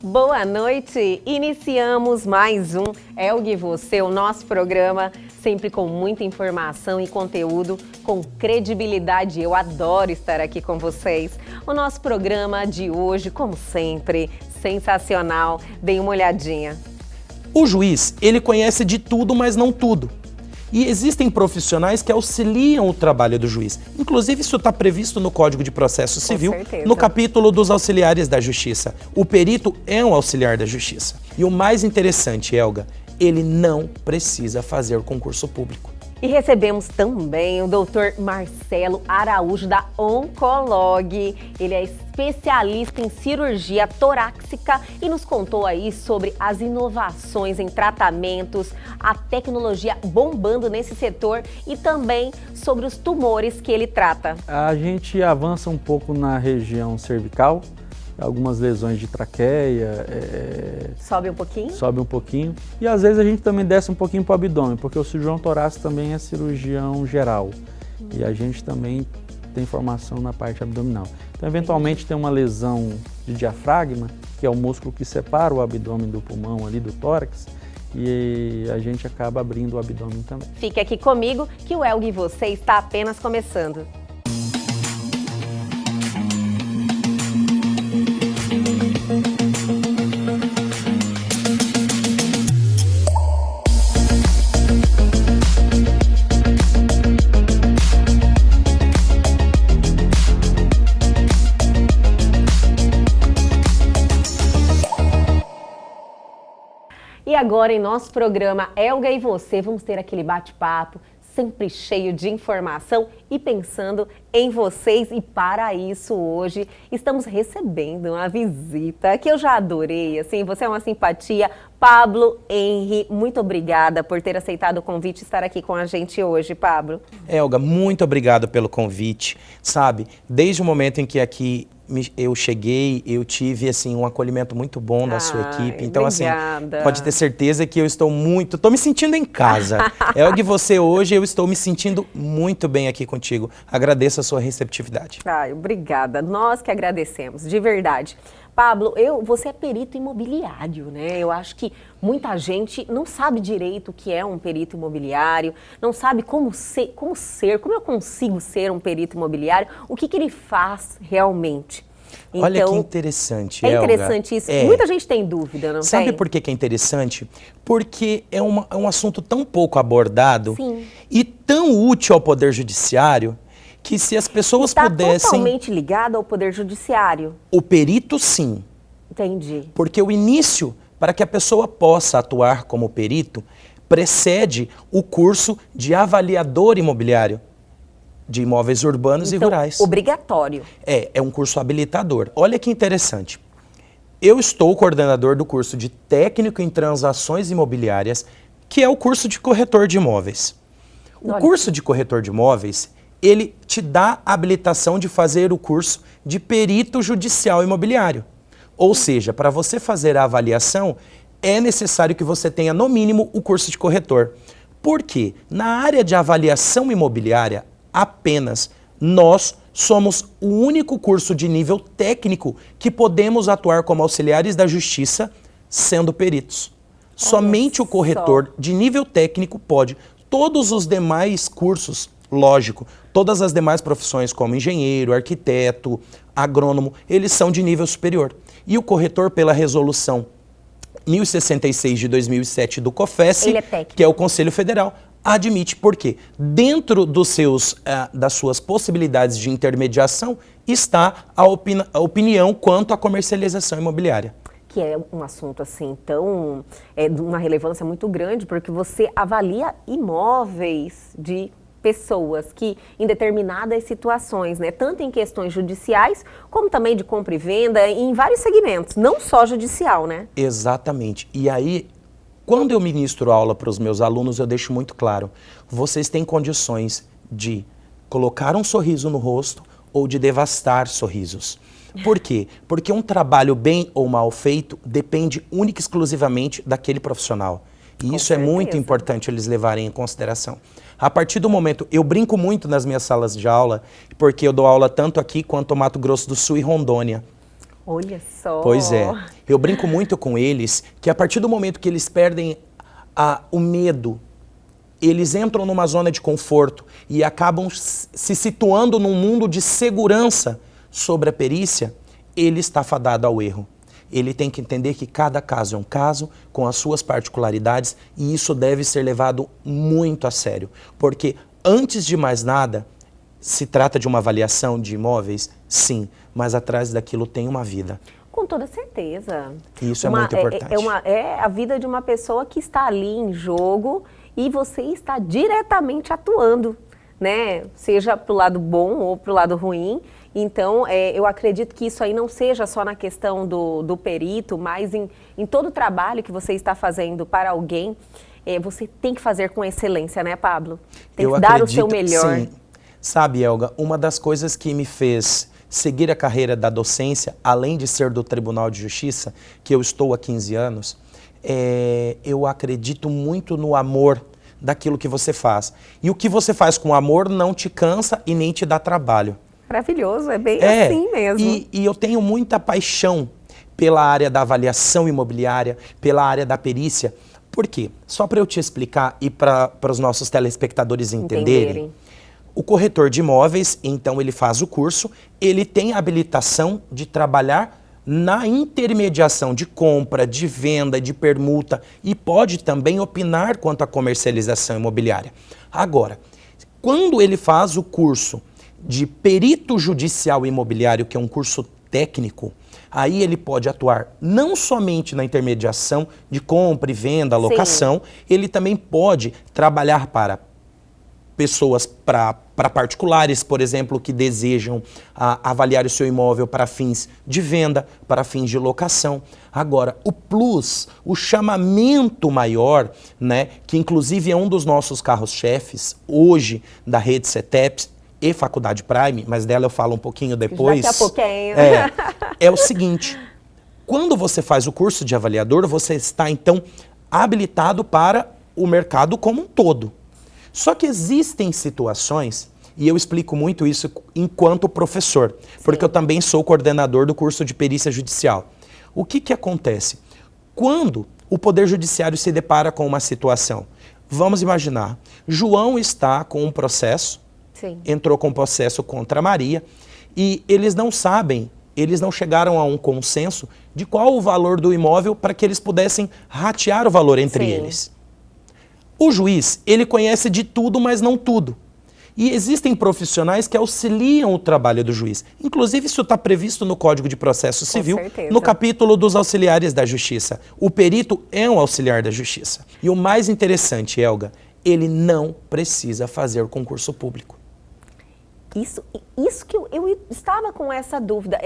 Boa noite! Iniciamos mais um Elgue e Você, o nosso programa, sempre com muita informação e conteúdo, com credibilidade. Eu adoro estar aqui com vocês. O nosso programa de hoje, como sempre, sensacional. Deem uma olhadinha. O juiz, ele conhece de tudo, mas não tudo. E existem profissionais que auxiliam o trabalho do juiz. Inclusive, isso está previsto no Código de Processo Civil, no capítulo dos auxiliares da Justiça. O perito é um auxiliar da Justiça. E o mais interessante, Elga, ele não precisa fazer concurso público. E recebemos também o Dr. Marcelo Araújo, da Oncolog. Ele é especialista em cirurgia torácica e nos contou aí sobre as inovações em tratamentos, a tecnologia bombando nesse setor e também sobre os tumores que ele trata. A gente avança um pouco na região cervical, algumas lesões de traqueia. Sobe um pouquinho? Sobe um pouquinho. E às vezes a gente também desce um pouquinho para o abdômen, porque o cirurgião torácico também é cirurgião geral. E a gente também tem formação na parte abdominal. Então, eventualmente, tem uma lesão de diafragma, que é o músculo que separa o abdômen do pulmão ali, do tórax, e a gente acaba abrindo o abdômen também. Fique aqui comigo que o Elgue e Você está apenas começando. E agora, em nosso programa Elga e Você, vamos ter aquele bate-papo sempre cheio de informação e pensando em vocês. E para isso, hoje, estamos recebendo uma visita que eu já adorei, assim, você é uma simpatia. Pablo Henry, muito obrigada por ter aceitado o convite e estar aqui com a gente hoje, Pablo. Elga, muito obrigado pelo convite. Sabe, desde o momento em que aqui eu cheguei, eu tive assim um acolhimento muito bom da sua equipe. Então, obrigada. Assim, pode ter certeza que eu estou me sentindo em casa. Elga e Você, hoje eu estou me sentindo muito bem aqui contigo. Agradeço a sua receptividade. Obrigada. Nós que agradecemos, de verdade. Pablo, você é perito imobiliário, né? Eu acho que muita gente não sabe direito o que é um perito imobiliário, não sabe como eu consigo ser um perito imobiliário, o que ele faz realmente. Então, olha que interessante, Elga. É interessante isso. Muita gente tem dúvida, não Sabe tem? por que é interessante? Porque é um assunto tão pouco abordado. Sim. E tão útil ao Poder Judiciário, que se as pessoas pudessem... Está totalmente ligado ao Poder Judiciário? O perito, sim. Entendi. Porque o início, para que a pessoa possa atuar como perito, precede o curso de avaliador imobiliário de imóveis urbanos e rurais. Obrigatório. É um curso habilitador. Olha que interessante. Eu estou coordenador do curso de técnico em transações imobiliárias, que é o curso de corretor de imóveis. O curso de corretor de imóveis, ele te dá a habilitação de fazer o curso de perito judicial imobiliário. Ou seja, para você fazer a avaliação, é necessário que você tenha, no mínimo, o curso de corretor. Por quê? Na área de avaliação imobiliária, apenas nós somos o único curso de nível técnico que podemos atuar como auxiliares da Justiça sendo peritos. Somente o corretor de nível técnico pode. Todos os demais cursos, lógico, todas as demais profissões como engenheiro, arquiteto, agrônomo, eles são de nível superior. E o corretor, pela resolução 1066 de 2007 do COFES, que é o Conselho Federal, admite, porque dentro das suas possibilidades de intermediação está a opinião quanto à comercialização imobiliária. Que é um assunto assim tão, de uma relevância muito grande, porque você avalia imóveis de pessoas que, em determinadas situações, né, tanto em questões judiciais, como também de compra e venda, em vários segmentos, não só judicial, né? Exatamente. E aí, quando eu ministro aula para os meus alunos, eu deixo muito claro, vocês têm condições de colocar um sorriso no rosto ou de devastar sorrisos. Por quê? Porque um trabalho bem ou mal feito depende única e exclusivamente daquele profissional. E isso é muito importante eles levarem em consideração. A partir do momento, eu brinco muito nas minhas salas de aula, porque eu dou aula tanto aqui quanto no Mato Grosso do Sul e Rondônia. Olha só. Pois é. Eu brinco muito com eles que a partir do momento que eles perdem o medo, eles entram numa zona de conforto e acabam se situando num mundo de segurança sobre a perícia, ele está fadado ao erro. Ele tem que entender que cada caso é um caso, com as suas particularidades, e isso deve ser levado muito a sério. Porque, antes de mais nada, se trata de uma avaliação de imóveis, sim, mas atrás daquilo tem uma vida. Com toda certeza. E isso é muito importante. É a vida de uma pessoa que está ali em jogo e você está diretamente atuando, né? Seja para o lado bom ou para o lado ruim. Então, eu acredito que isso aí não seja só na questão do perito, mas em todo o trabalho que você está fazendo para alguém, você tem que fazer com excelência, né, Pablo? Tem que dar o seu melhor. Sim. Sabe, Elga, uma das coisas que me fez seguir a carreira da docência, além de ser do Tribunal de Justiça, que eu estou há 15 anos, eu acredito muito no amor daquilo que você faz. E o que você faz com amor não te cansa e nem te dá trabalho. Maravilhoso, é bem assim mesmo. E eu tenho muita paixão pela área da avaliação imobiliária, pela área da perícia. Por quê? Só para eu te explicar e para os nossos telespectadores entenderem. O corretor de imóveis, então, ele faz o curso, ele tem a habilitação de trabalhar na intermediação de compra, de venda, de permuta e pode também opinar quanto à comercialização imobiliária. Agora, quando ele faz o curso de perito judicial imobiliário, que é um curso técnico, aí ele pode atuar não somente na intermediação de compra e venda, locação, ele também pode trabalhar para pessoas, para particulares, por exemplo, que desejam avaliar o seu imóvel para fins de venda, para fins de locação. Agora, o plus, o chamamento maior, né, que inclusive é um dos nossos carros-chefes hoje da rede CETEPS e Faculdade Prime, mas dela eu falo um pouquinho depois. Daqui a pouquinho. É o seguinte, quando você faz o curso de avaliador, você está então habilitado para o mercado como um todo. Só que existem situações, e eu explico muito isso enquanto professor, porque eu também sou coordenador do curso de perícia judicial. O que acontece? Quando o Poder Judiciário se depara com uma situação, vamos imaginar, João está com um processo, entrou com um processo contra Maria, e eles não sabem, eles não chegaram a um consenso de qual o valor do imóvel para que eles pudessem ratear o valor entre eles. O juiz, ele conhece de tudo, mas não tudo. E existem profissionais que auxiliam o trabalho do juiz. Inclusive, isso está previsto no Código de Processo Civil, no capítulo dos auxiliares da Justiça. O perito é um auxiliar da Justiça. E o mais interessante, Elga, ele não precisa fazer concurso público. Isso que eu estava com essa dúvida.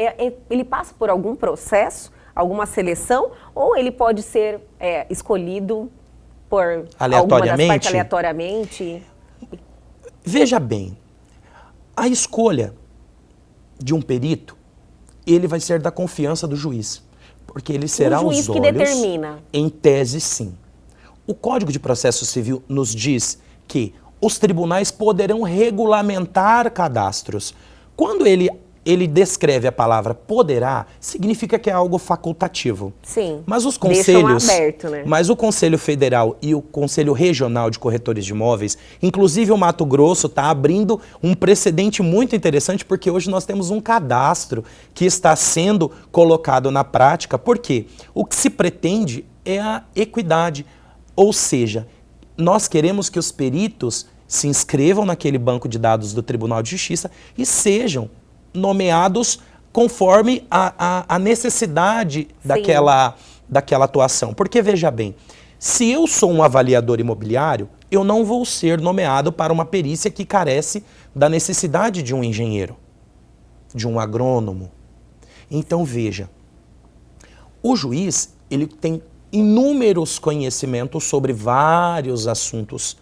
Ele passa por algum processo, alguma seleção, ou ele pode ser escolhido por alguma das partes aleatoriamente? Veja bem, a escolha de um perito, ele vai ser da confiança do juiz, porque ele será os olhos... O juiz que determina. Em tese, sim. O Código de Processo Civil nos diz que os tribunais poderão regulamentar cadastros. Quando ele descreve a palavra poderá, significa que é algo facultativo. Sim. Mas os conselhos, aberto, né? Mas o Conselho Federal e o Conselho Regional de Corretores de Imóveis, inclusive o Mato Grosso, está abrindo um precedente muito interessante, porque hoje nós temos um cadastro que está sendo colocado na prática. Por quê? O que se pretende é a equidade, ou seja, nós queremos que os peritos se inscrevam naquele banco de dados do Tribunal de Justiça e sejam nomeados conforme a necessidade daquela atuação. Porque, veja bem, se eu sou um avaliador imobiliário, eu não vou ser nomeado para uma perícia que carece da necessidade de um engenheiro, de um agrônomo. Então, veja, o juiz, ele tem inúmeros conhecimentos sobre vários assuntos,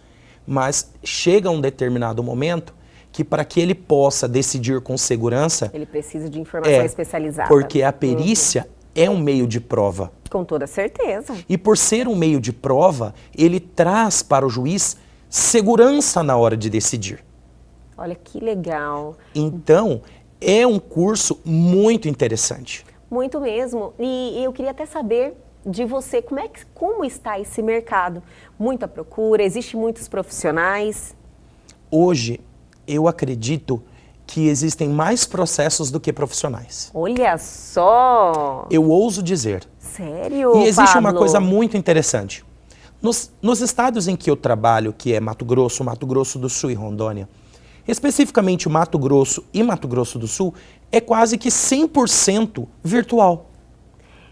mas chega um determinado momento que para que ele possa decidir com segurança... Ele precisa de informação especializada. Porque a perícia é um meio de prova. Com toda certeza. E por ser um meio de prova, ele traz para o juiz segurança na hora de decidir. Olha que legal. Então, é um curso muito interessante. Muito mesmo. E eu queria até saber de você, como está esse mercado? Muita procura, existe muitos profissionais? Hoje, eu acredito que existem mais processos do que profissionais. Olha só! Eu ouso dizer. Sério, E existe uma Pablo? coisa muito interessante. Nos estados em que eu trabalho, que é Mato Grosso do Sul e Rondônia, especificamente o Mato Grosso e Mato Grosso do Sul, é quase que 100% virtual.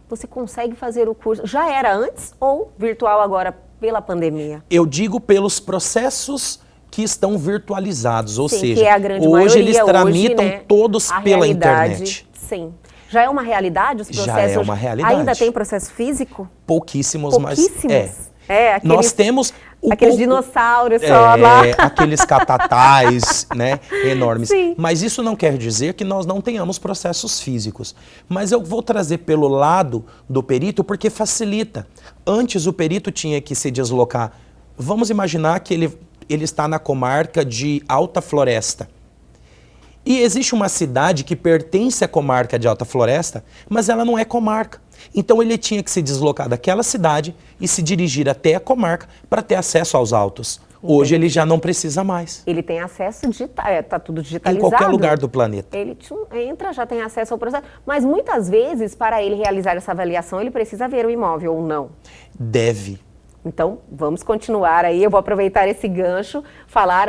Você consegue fazer o curso, já era antes ou virtual agora pela pandemia? Eu digo pelos processos que estão virtualizados, ou Sim, seja, que é a grande hoje maioria, eles tramitam hoje, né, todos a pela realidade, internet. Sim. Já é uma realidade os processos? Já é uma hoje? realidade. Ainda tem processo físico? Pouquíssimos, mas Pouquíssimos? Aqueles, nós temos aqueles dinossauros só lá. aqueles catatais, né, enormes. Sim. Mas isso não quer dizer que nós não tenhamos processos físicos. Mas eu vou trazer pelo lado do perito porque facilita. Antes o perito tinha que se deslocar. Vamos imaginar que ele está na comarca de Alta Floresta. E existe uma cidade que pertence à comarca de Alta Floresta, mas ela não é comarca. Então ele tinha que se deslocar daquela cidade e se dirigir até a comarca para ter acesso aos autos. Hoje ele já não precisa mais. Ele tem acesso digital, está tudo Em digitalizado. qualquer lugar do planeta. Ele entra, já tem acesso ao processo. Mas muitas vezes, para ele realizar essa avaliação, ele precisa ver o imóvel ou não. Deve. Então, vamos continuar aí. Eu vou aproveitar esse gancho, falar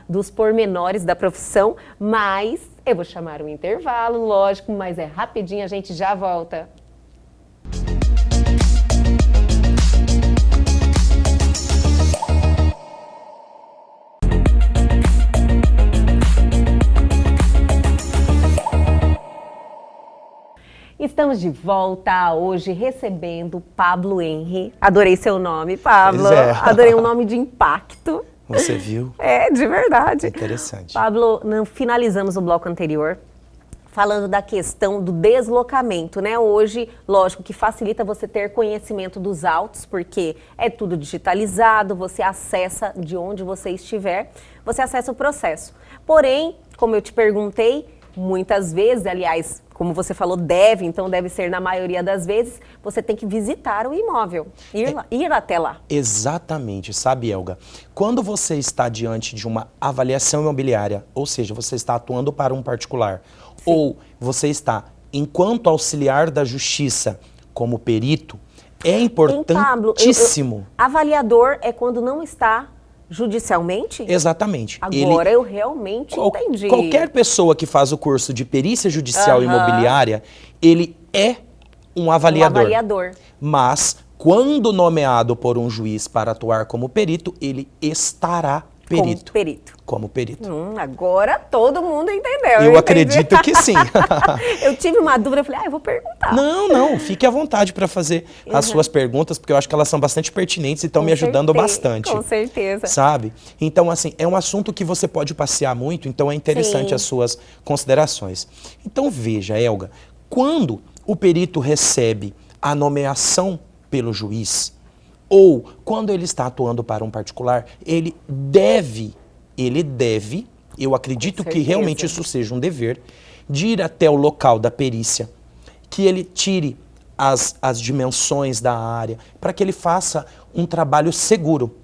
dos pormenores da profissão, mas eu vou chamar um intervalo, lógico, mas é rapidinho, a gente já volta. Estamos de volta hoje recebendo Pablo Henry. Adorei seu nome, Pablo. Pois é. Adorei um nome de impacto. Você viu? É, de verdade. Interessante. Pablo, finalizamos o bloco anterior falando da questão do deslocamento, né? Hoje, lógico que facilita você ter conhecimento dos autos, porque é tudo digitalizado, você acessa de onde você estiver, você acessa o processo. Porém, como eu te perguntei, muitas vezes, aliás, como você falou, então deve ser na maioria das vezes, você tem que visitar o imóvel, ir até lá. Exatamente, sabe, Elga? Quando você está diante de uma avaliação imobiliária, ou seja, você está atuando para um particular, sim, ou você está, enquanto auxiliar da justiça, como perito, é importantíssimo. Avaliador é quando não está judicialmente? Exatamente. Agora eu realmente entendi. Qualquer pessoa que faz o curso de perícia judicial imobiliária, ele é um avaliador. Um avaliador. Mas, quando nomeado por um juiz para atuar como perito, ele estará perito. Como perito. Agora todo mundo entendeu. Eu acredito que sim. Eu tive uma dúvida, eu falei, eu vou perguntar. Não, fique à vontade para fazer as suas perguntas, porque eu acho que elas são bastante pertinentes e estão me ajudando bastante. Com certeza. Sabe? Então, assim, é um assunto que você pode passear muito, então é interessante, sim, as suas considerações. Então, veja, Elga, quando o perito recebe a nomeação pelo juiz, ou quando ele está atuando para um particular, ele deve, eu acredito que realmente isso seja um dever, de ir até o local da perícia, que ele tire as dimensões da área, para que ele faça um trabalho seguro.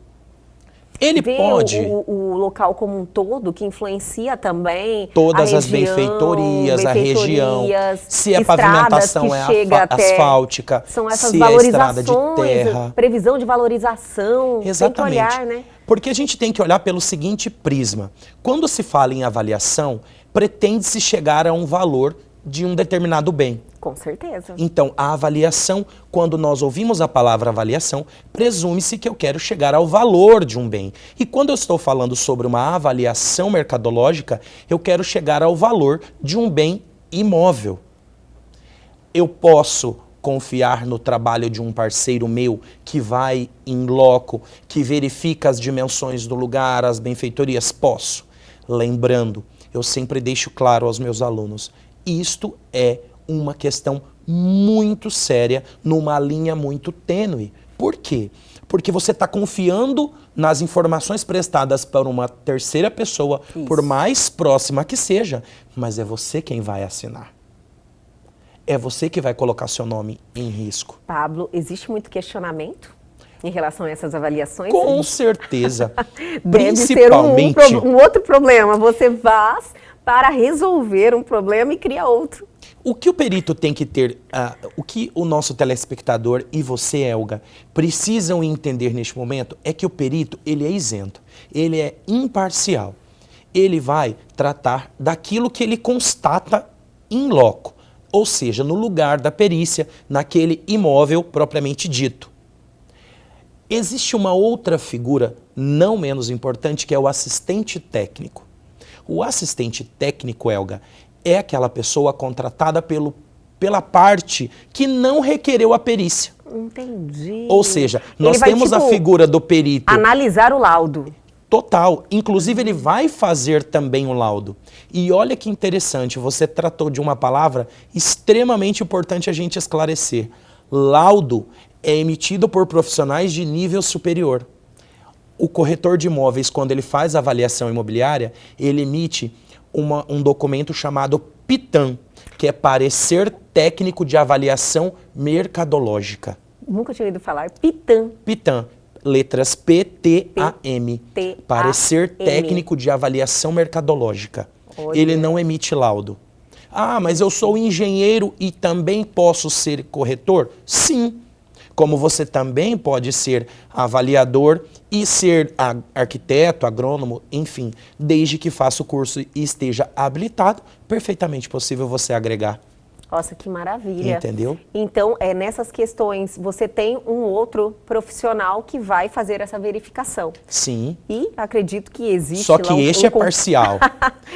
Ele pode... O local como um todo, que influencia também todas a as região, benfeitorias, a região, se a estradas pavimentação é asfáltica, são essas se é estrada de valorizações, terra. previsão de valorização. Exatamente. Tem que olhar, né? Porque a gente tem que olhar pelo seguinte prisma. Quando se fala em avaliação, pretende-se chegar a um valor de um determinado bem. Com certeza. Então, a avaliação, quando nós ouvimos a palavra avaliação, presume-se que eu quero chegar ao valor de um bem. E quando eu estou falando sobre uma avaliação mercadológica, eu quero chegar ao valor de um bem imóvel. Eu posso confiar no trabalho de um parceiro meu que vai em loco, que verifica as dimensões do lugar, as benfeitorias? Posso. Lembrando, eu sempre deixo claro aos meus alunos, isto é uma questão muito séria, numa linha muito tênue. Por quê? Porque você está confiando nas informações prestadas por uma terceira pessoa, por mais próxima que seja, mas é você quem vai assinar. é você que vai colocar seu nome em risco. Pablo, existe muito questionamento em relação a essas avaliações? Com certeza. Deve ser Principalmente... um outro problema. Você vai para resolver um problema e cria outro. O que o perito tem que ter, o que o nosso telespectador e você, Elga, precisam entender neste momento é que o perito, ele é isento, ele é imparcial. Ele vai tratar daquilo que ele constata in loco, ou seja, no lugar da perícia, naquele imóvel propriamente dito. Existe uma outra figura não menos importante, que é o assistente técnico. O assistente técnico, Elga, é aquela pessoa contratada pela parte que não requereu a perícia. Entendi. Ou seja, nós vai, temos a figura do perito. Analisar o laudo. Total. Inclusive, ele vai fazer também um laudo. E olha que interessante, você tratou de uma palavra extremamente importante a gente esclarecer. Laudo é emitido por profissionais de nível superior. O corretor de imóveis, quando ele faz a avaliação imobiliária, ele emite um documento chamado PITAM, que é Parecer Técnico de Avaliação Mercadológica. Nunca tinha ouvido falar. PITAM. PITAM. Letras P-T-A-M. Parecer Técnico de Avaliação Mercadológica. Olha. Ele não emite laudo. Ah, mas eu sou engenheiro e também posso ser corretor? Sim. Como você também pode ser avaliador e ser arquiteto, agrônomo, enfim, desde que faça o curso e esteja habilitado, perfeitamente possível você agregar. Nossa, que maravilha. Entendeu? Então, nessas questões, você tem um outro profissional que vai fazer essa verificação. Sim. E acredito que existe Só que lá este é parcial.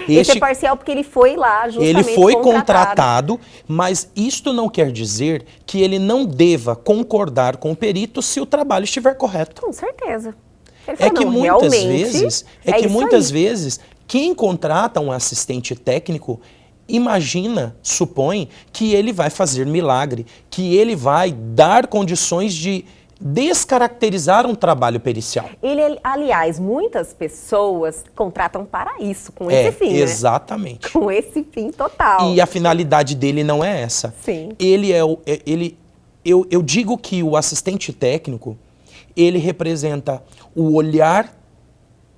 Esse é parcial porque ele foi lá justamente ele foi contratado, mas isto não quer dizer que ele não deva concordar com o perito se o trabalho estiver correto. Com certeza. É que muitas vezes, quem contrata um assistente técnico imagina, supõe que ele vai fazer milagre, que ele vai dar condições de descaracterizar um trabalho pericial. Aliás, muitas pessoas contratam para isso, com esse fim, né? Exatamente. Com esse fim total. E a finalidade dele não é essa. Sim. Eu digo que o assistente técnico, ele representa o olhar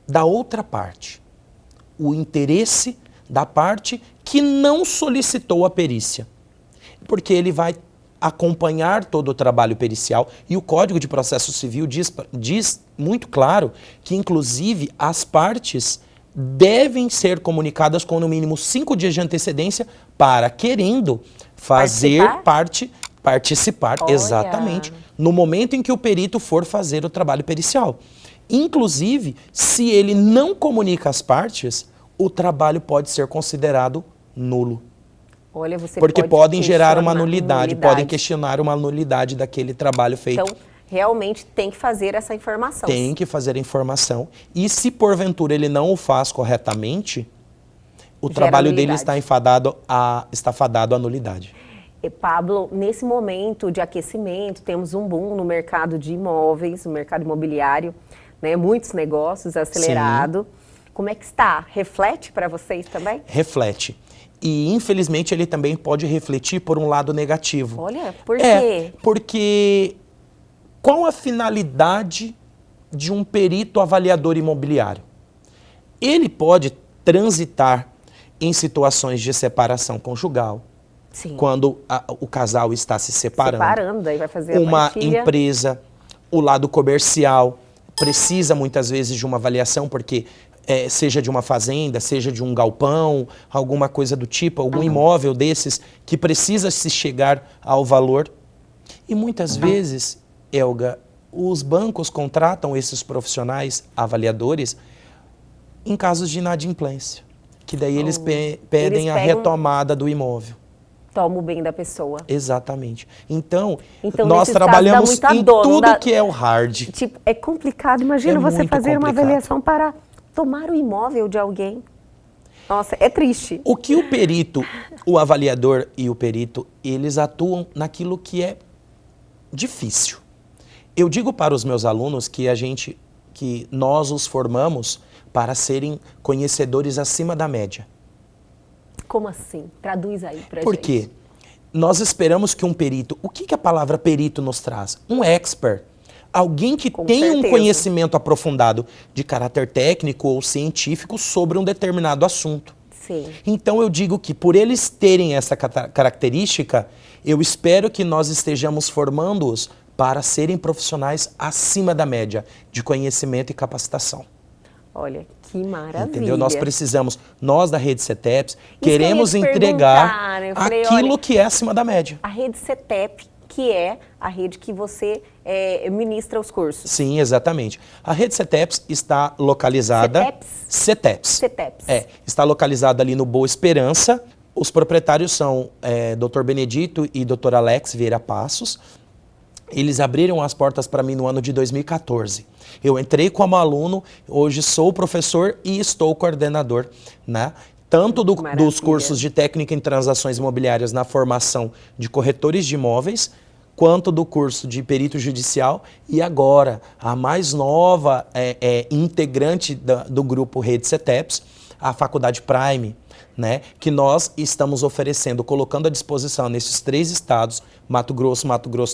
da outra parte, o interesse da parte que não solicitou a perícia, porque ele vai acompanhar todo o trabalho pericial e o Código de Processo Civil diz muito claro que, inclusive, as partes devem ser comunicadas com no mínimo 5 dias de antecedência para, querendo fazer participar, Olha. Exatamente, no momento em que o perito for fazer o trabalho pericial. Inclusive, se ele não comunica as partes, o trabalho pode ser considerado nulo. Olha, você porque pode podem gerar uma nulidade, nulidade, podem questionar uma nulidade daquele trabalho feito. Então, realmente tem que fazer essa informação. Tem que fazer a informação. E se porventura ele não o faz corretamente, o trabalho dele está fadado à nulidade. Pablo, nesse momento de aquecimento, temos um boom no mercado de imóveis, no mercado imobiliário, né? Muitos negócios acelerado. Sim. Como é que está? Reflete para vocês também? Reflete. E, infelizmente, ele também pode refletir por um lado negativo. Olha, por quê? Porque qual a finalidade de um perito avaliador imobiliário? Ele pode transitar em situações de separação conjugal. Sim. Quando o casal está se separando. Aí vai fazer uma empresa, o lado comercial, precisa muitas vezes de uma avaliação, porque seja de uma fazenda, seja de um galpão, alguma coisa do tipo, algum imóvel desses que precisa se chegar ao valor. E muitas vezes, Elga, os bancos contratam esses profissionais avaliadores em casos de inadimplência, que daí eles pedem a retomada do imóvel. Toma o bem da pessoa. Exatamente. Então nós trabalhamos em tudo que é o hard. Tipo, é complicado. Imagina você fazer uma avaliação para tomar o imóvel de alguém. Nossa, é triste. O que o perito, o avaliador e o perito, eles atuam naquilo que é difícil. Eu digo para os meus alunos que nós os formamos para serem conhecedores acima da média. Como assim? Traduz aí pra gente. Por quê? nós esperamos que um perito... O que a palavra perito nos traz? Um expert. Alguém que Com tem um certeza. conhecimento aprofundado de caráter técnico ou científico sobre um determinado assunto. Sim. Então eu digo que por eles terem essa característica, eu espero que nós estejamos formando-os para serem profissionais acima da média de conhecimento e capacitação. Olha, que maravilha. Entendeu? Nós precisamos, nós da Rede CETEPS, que eu ia queremos te entregar perguntar, eu falei, aquilo olha, que é acima da média. A Rede CETEP, que é a rede que você ministra os cursos. Sim, exatamente. A Rede CETEPS está localizada... CETEPS. CETEPS. Está localizada ali no Boa Esperança. Os proprietários são Dr. Benedito e Dr. Alex Vieira Passos. Eles abriram as portas para mim no ano de 2014. Eu entrei como aluno, hoje sou professor e estou coordenador, né? Tanto dos cursos de técnica em transações imobiliárias na formação de corretores de imóveis, quanto do curso de perito judicial e agora a mais nova integrante do grupo Rede CETEPS, a Faculdade Prime, né, que nós estamos oferecendo, colocando à disposição nesses 3 estados, Mato Grosso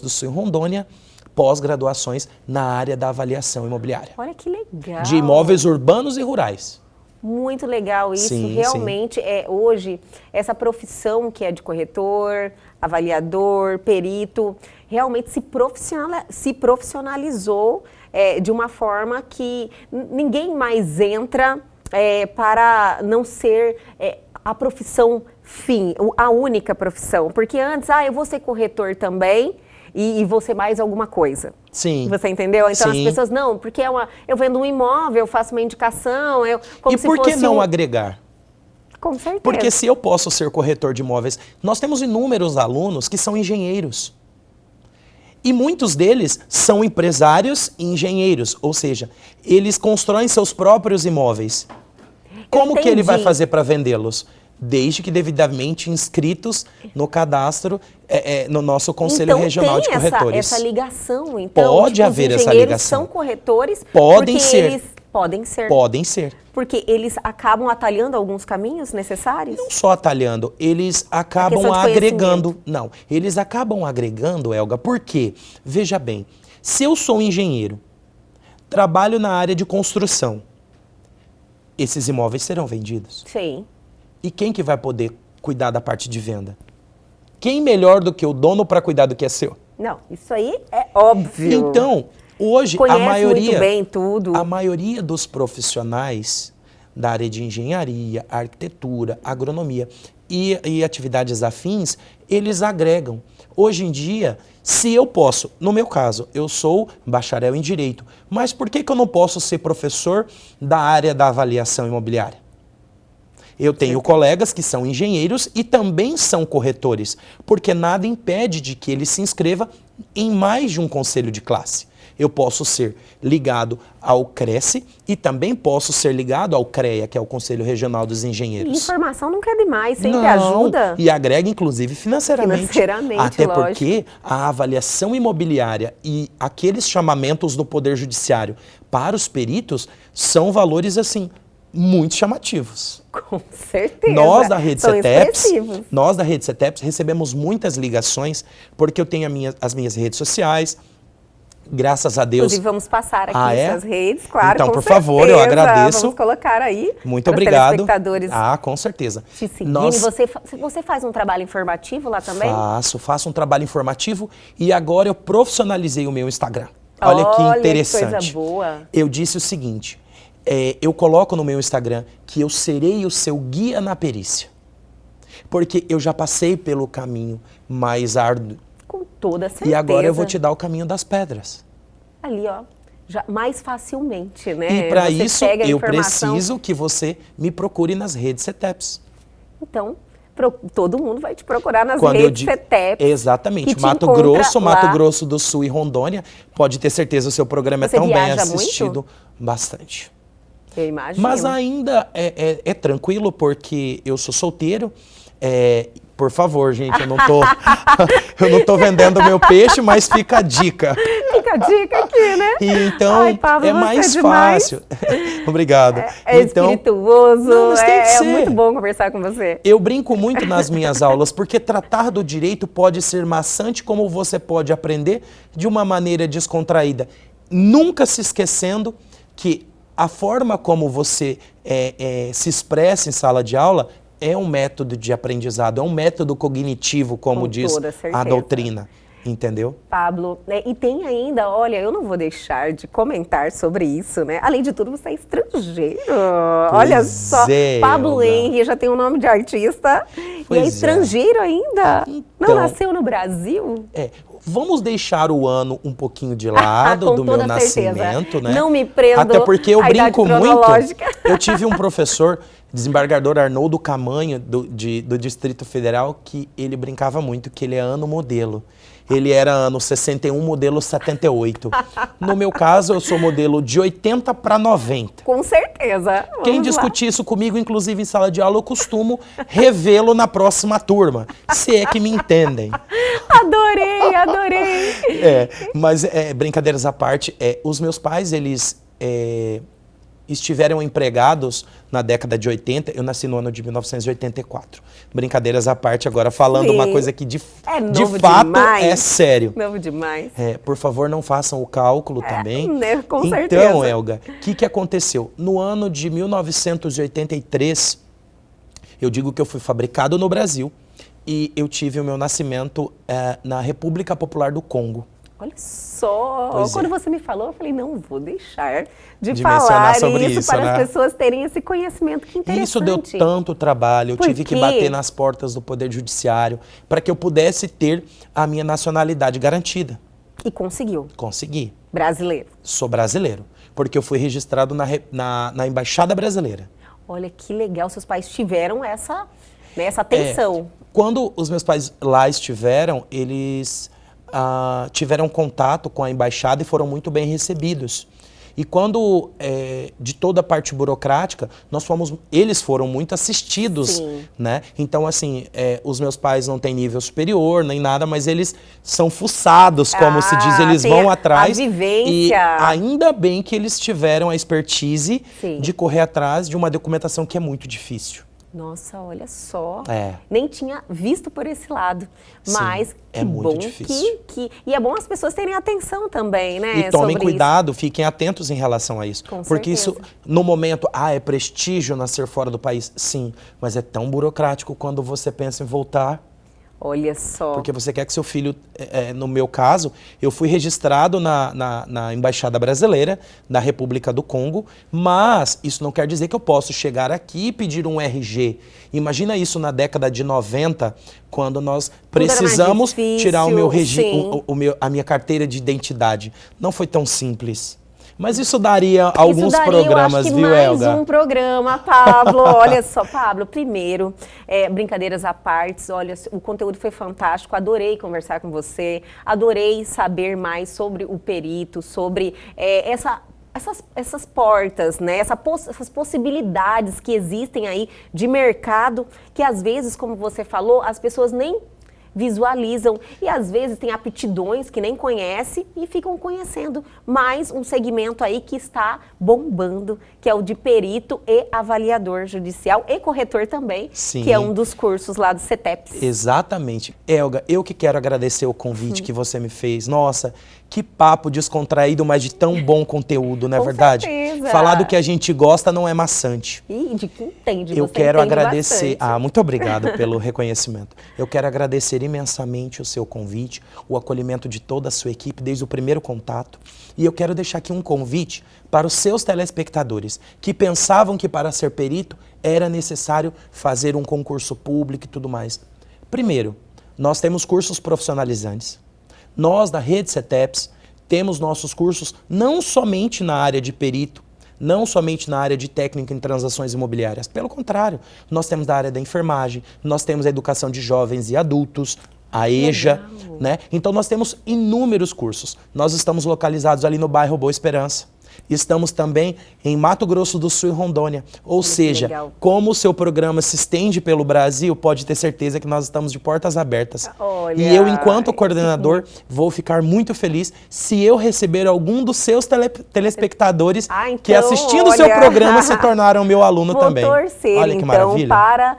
do Sul e Rondônia, pós-graduações na área da avaliação imobiliária. Olha que legal. De imóveis urbanos e rurais. Muito legal isso. Sim, realmente, hoje, essa profissão que é de corretor, avaliador, perito, realmente se profissionalizou de uma forma que ninguém mais entra para não ser a profissão fim, a única profissão. Porque antes, eu vou ser corretor também e vou ser mais alguma coisa. Sim. Você entendeu? Então Sim. as pessoas, não, porque eu vendo um imóvel, eu faço uma indicação, E por que não agregar? Com certeza. Porque se eu posso ser corretor de imóveis, nós temos inúmeros alunos que são engenheiros. E muitos deles são empresários e engenheiros, ou seja, eles constroem seus próprios imóveis. Como que ele vai fazer para vendê-los? Desde que devidamente inscritos no cadastro, no nosso Conselho Regional de Corretores. Essa ligação, então. Pode haver essa ligação. São corretores. Podem ser. Eles podem ser. Podem ser. Porque eles acabam atalhando alguns caminhos necessários? Não só atalhando, eles acabam agregando. Não, eles acabam agregando, Elga, por quê? Veja bem, se eu sou um engenheiro, trabalho na área de construção, esses imóveis serão vendidos. Sim. E quem que vai poder cuidar da parte de venda? Quem melhor do que o dono para cuidar do que é seu? Não, isso aí é óbvio. Então, hoje Conhece a maioria, muito bem tudo. A maioria dos profissionais da área de engenharia, arquitetura, agronomia e atividades afins, eles agregam. Hoje em dia, se eu posso, no meu caso, eu sou bacharel em Direito, mas por que eu não posso ser professor da área da avaliação imobiliária? Eu tenho colegas que são engenheiros e também são corretores, porque nada impede de que ele se inscreva em mais de um conselho de classe. Eu posso ser ligado ao CRECE e também posso ser ligado ao CREA, que é o Conselho Regional dos Engenheiros. Informação nunca é demais, sempre Não, ajuda. E agrega, inclusive, financeiramente. Até lógico. porque a avaliação imobiliária e aqueles chamamentos do Poder Judiciário para os peritos são valores, assim, muito chamativos. Com certeza. Nós da Rede expressivos. CETEPS recebemos muitas ligações, porque eu tenho as minhas redes sociais. Graças a Deus. Inclusive, vamos passar aqui essas redes, claro. Então, com por certeza. favor, eu agradeço. Vamos colocar aí. Muito obrigado. Telespectadores. Com certeza. Te seguindo. Você faz um trabalho informativo lá também? Faço um trabalho informativo e agora eu profissionalizei o meu Instagram. Olha que interessante. Que coisa boa. Eu disse o seguinte, eu coloco no meu Instagram que eu serei o seu guia na perícia. Porque eu já passei pelo caminho mais árduo. Com toda certeza. E agora eu vou te dar o caminho das pedras. Ali, ó, já mais facilmente, né? E para isso eu preciso que você me procure nas redes CETEPS. Então, todo mundo vai te procurar nas redes CETEPS. Exatamente. Mato Grosso do Sul e Rondônia. Pode ter certeza, o seu programa é tão bem assistido. Muito? Bastante. Eu imagino. Mas ainda é tranquilo, porque eu sou solteiro. Por favor, gente, eu não tô vendendo meu peixe, mas fica a dica. fica a dica aqui, né? Então, Ai, Pablo, é você mais demais. fácil. Obrigado. É Então, espirituoso, não, mas tem que é ser. muito bom conversar com você. eu brinco muito nas minhas aulas, porque tratar do direito pode ser maçante, como você pode aprender de uma maneira descontraída. Nunca se esquecendo que a forma como você se expressa em sala de aula é um método de aprendizado, é um método cognitivo, como Com diz toda certeza. a doutrina. Entendeu? Pablo, né? E tem ainda, olha, eu não vou deixar de comentar sobre isso, né? Além de tudo, você é estrangeiro. Olha só, é, Pablo Elga. Henry já tem um nome de artista e Pois é é. estrangeiro ainda. Não Então, nasceu no Brasil? Vamos deixar o ano um pouquinho de lado Com do meu toda certeza. nascimento, né? Não me prendo Até porque eu à idade brinco muito. cronológica. Eu tive um professor, desembargador Arnoldo Camanho, do Distrito Federal, que ele brincava muito, que ele é ano modelo. Ele era ano 61, modelo 78. No meu caso, eu sou modelo de 80 para 90. Com certeza. Quem Vamos lá. discutir isso comigo, inclusive em sala de aula, eu costumo revê-lo na próxima turma, se é que me entendem. Adorei, adorei. Mas brincadeiras à parte, os meus pais, eles estiveram empregados na década de 80, eu nasci no ano de 1984. Brincadeiras à parte, agora falando Sim. uma coisa que de novo fato demais. é sério. Novo demais. Por favor, não façam o cálculo também. Né, com então, certeza. Elga, o que aconteceu? No ano de 1983, eu digo que eu fui fabricado no Brasil e eu tive o meu nascimento na República Popular do Congo. Olha só, Pois quando é. você me falou, eu falei, não vou deixar de mencionar falar sobre isso isso, para né? as pessoas terem esse conhecimento, que E interessante. isso deu tanto trabalho, eu Por tive que quê? bater nas portas do Poder Judiciário para que eu pudesse ter a minha nacionalidade garantida. E conseguiu, Consegui. brasileiro. Sou brasileiro, porque eu fui registrado na Embaixada Brasileira. Olha que legal, seus pais tiveram essa atenção. Quando os meus pais lá estiveram, eles tiveram contato com a embaixada e foram muito bem recebidos. E quando, de toda a parte burocrática, eles foram muito assistidos, Sim. né? Então, assim, os meus pais não têm nível superior, nem nada, mas eles são fuçados, como se diz, eles tem vão a atrás. vivência. E ainda bem que eles tiveram a expertise Sim. de correr atrás de uma documentação que é muito difícil. Nossa, olha só. É. Nem tinha visto por esse lado. Sim, Mas que é muito bom difícil. E é bom as pessoas terem atenção também, né? E tomem sobre cuidado, fiquem atentos em relação a isso. Com Porque certeza. isso, no momento, é prestígio nascer fora do país? Sim, mas é tão burocrático quando você pensa em voltar. Olha só. Porque você quer que seu filho, no meu caso, eu fui registrado na Embaixada Brasileira, da República do Congo, mas isso não quer dizer que eu posso chegar aqui e pedir um RG. Imagina isso na década de 90, quando nós Tudo era mais precisamos difícil, tirar sim. a minha carteira de identidade. Não foi tão simples. Mas isso daria alguns Isso daria, programas, eu acho que viu, mais Elga? um programa, Pablo. Olha só, Pablo, primeiro, brincadeiras à parte, olha, o conteúdo foi fantástico, adorei conversar com você, adorei saber mais sobre o perito, sobre essas portas, né? Essas possibilidades que existem aí de mercado, que às vezes, como você falou, as pessoas nem visualizam e às vezes tem aptidões que nem conhece e ficam conhecendo mais um segmento aí que está bombando, que é o de perito e avaliador judicial e corretor também, Sim. que é um dos cursos lá do CETEPS. Exatamente. Elga, eu que quero agradecer o convite que você me fez. Nossa, que papo descontraído, mas de tão bom conteúdo, não é Com verdade? certeza. Falar do que a gente gosta não é maçante. E de quem entende, Eu você quero entende agradecer. bastante. Muito obrigado pelo reconhecimento. Eu quero agradecer imensamente o seu convite, o acolhimento de toda a sua equipe desde o primeiro contato. E eu quero deixar aqui um convite para os seus telespectadores que pensavam que para ser perito era necessário fazer um concurso público e tudo mais. Primeiro, nós temos cursos profissionalizantes. Nós, da Rede CETEPS, temos nossos cursos não somente na área de perito, não somente na área de técnico em transações imobiliárias. Pelo contrário, nós temos da área da enfermagem, nós temos a educação de jovens e adultos, a EJA, Legal. né? Então nós temos inúmeros cursos. Nós estamos localizados ali no bairro Boa Esperança. Estamos também em Mato Grosso do Sul e Rondônia. Ou seja, legal. como o seu programa se estende pelo Brasil, pode ter certeza que nós estamos de portas abertas. Olha, E eu, enquanto coordenador, vou ficar muito feliz se eu receber algum dos seus telespectadores então, que assistindo o seu programa se tornaram meu aluno vou também. torcer, Olha que então, maravilha. para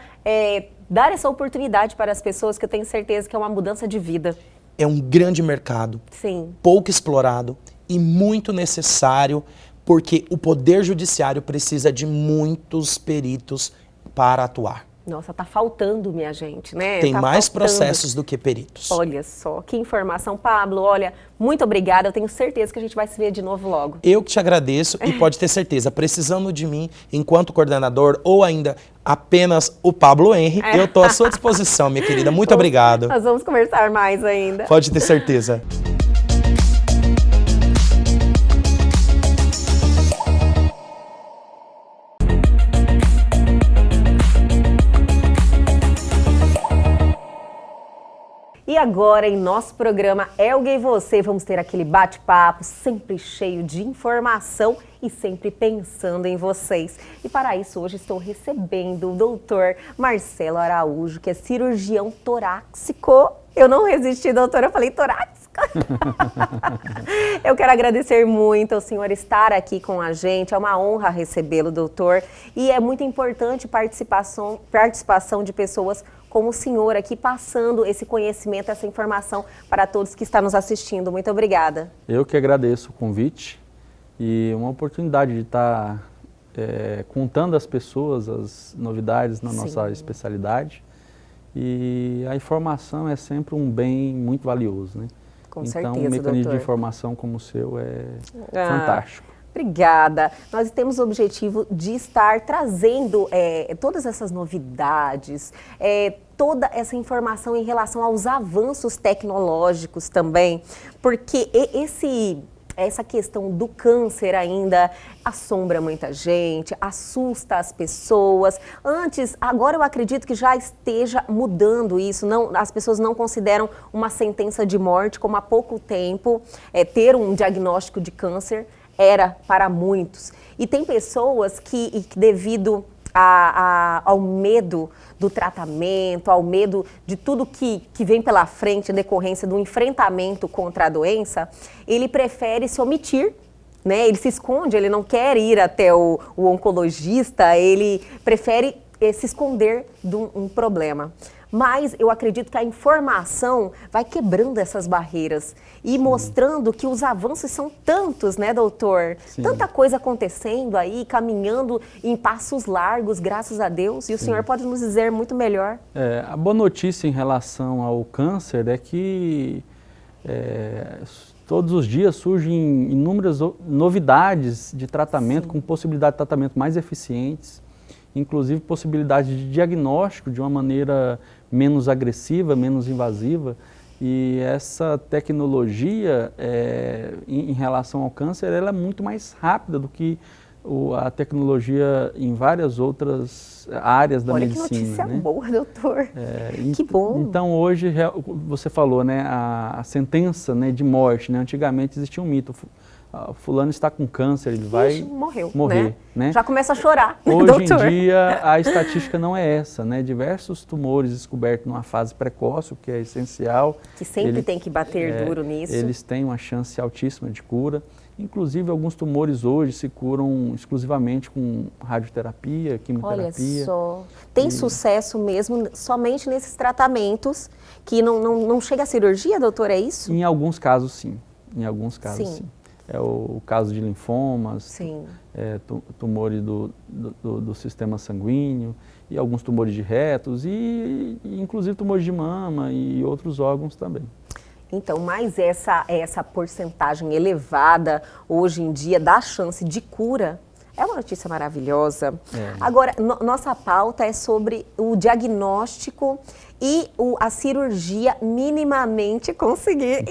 dar essa oportunidade para as pessoas, que eu tenho certeza que é uma mudança de vida. É um grande mercado, Sim. pouco explorado e muito necessário, porque o Poder Judiciário precisa de muitos peritos para atuar. Nossa, tá faltando, minha gente, né? Tem Tá mais faltando. processos do que peritos. Olha só, que informação, Pablo. Olha, muito obrigada. Eu tenho certeza que a gente vai se ver de novo logo. Eu que te agradeço e pode ter certeza, precisando de mim enquanto coordenador ou ainda apenas o Pablo Henry, eu estou à sua disposição, minha querida. Muito obrigado. Nós vamos conversar mais ainda. Pode ter certeza. E agora, em nosso programa Elga e Você, vamos ter aquele bate-papo sempre cheio de informação e sempre pensando em vocês. E para isso, hoje estou recebendo o doutor Marcelo Araújo, que é cirurgião torácico. Eu não resisti, doutora, eu falei torácico. Eu quero agradecer muito ao senhor estar aqui com a gente, é uma honra recebê-lo, doutor. E é muito importante participação de pessoas como o senhor aqui, passando esse conhecimento, essa informação para todos que estão nos assistindo. Muito obrigada. Eu que agradeço o convite e uma oportunidade de estar contando às pessoas as novidades na nossa especialidade. E a informação é sempre um bem muito valioso, né? Com então, certeza, um mecanismo doutor. de informação como o seu é fantástico. Obrigada. Nós temos o objetivo de estar trazendo todas essas novidades, toda essa informação em relação aos avanços tecnológicos também, porque essa questão do câncer ainda assombra muita gente, assusta as pessoas. Agora eu acredito que já esteja mudando isso. As pessoas não consideram uma sentença de morte, como há pouco tempo ter um diagnóstico de câncer era para muitos. E tem pessoas que devido ao medo do tratamento, ao medo de tudo que vem pela frente em decorrência do enfrentamento contra a doença, ele prefere se omitir, né? Ele se esconde, ele não quer ir até o oncologista, ele prefere se esconder de um problema. Mas eu acredito que a informação vai quebrando essas barreiras e mostrando que os avanços são tantos, né, doutor? Sim. Tanta coisa acontecendo aí, caminhando em passos largos, graças a Deus. E o senhor pode nos dizer muito melhor. A boa notícia em relação ao câncer é que todos os dias surgem inúmeras novidades de tratamento, com possibilidade de tratamento mais eficientes, inclusive possibilidade de diagnóstico de uma maneira menos agressiva, menos invasiva. E essa tecnologia, em relação ao câncer, ela é muito mais rápida do que a tecnologia em várias outras áreas da medicina. Olha que notícia, né? Boa, doutor. Que bom. Então hoje, você falou, né, a sentença, né, de morte, né? Antigamente existia um mito. Fulano está com câncer, ele vai morrer, né? Já começa a chorar, Hoje doutor. em dia, a estatística não é essa, né? Diversos tumores descobertos numa fase precoce, o que é essencial. Que sempre tem que bater duro nisso. Eles têm uma chance altíssima de cura. Inclusive, alguns tumores hoje se curam exclusivamente com radioterapia, quimioterapia. Olha só, tem sucesso mesmo somente nesses tratamentos que não chega à cirurgia, doutor, é isso? Em alguns casos, sim. Em alguns casos, sim. É o caso de linfomas, tumores do sistema sanguíneo e alguns tumores de retos e inclusive tumores de mama e outros órgãos também. Então, mas essa porcentagem elevada hoje em dia da chance de cura é uma notícia maravilhosa. Agora, nossa pauta é sobre o diagnóstico e a cirurgia minimamente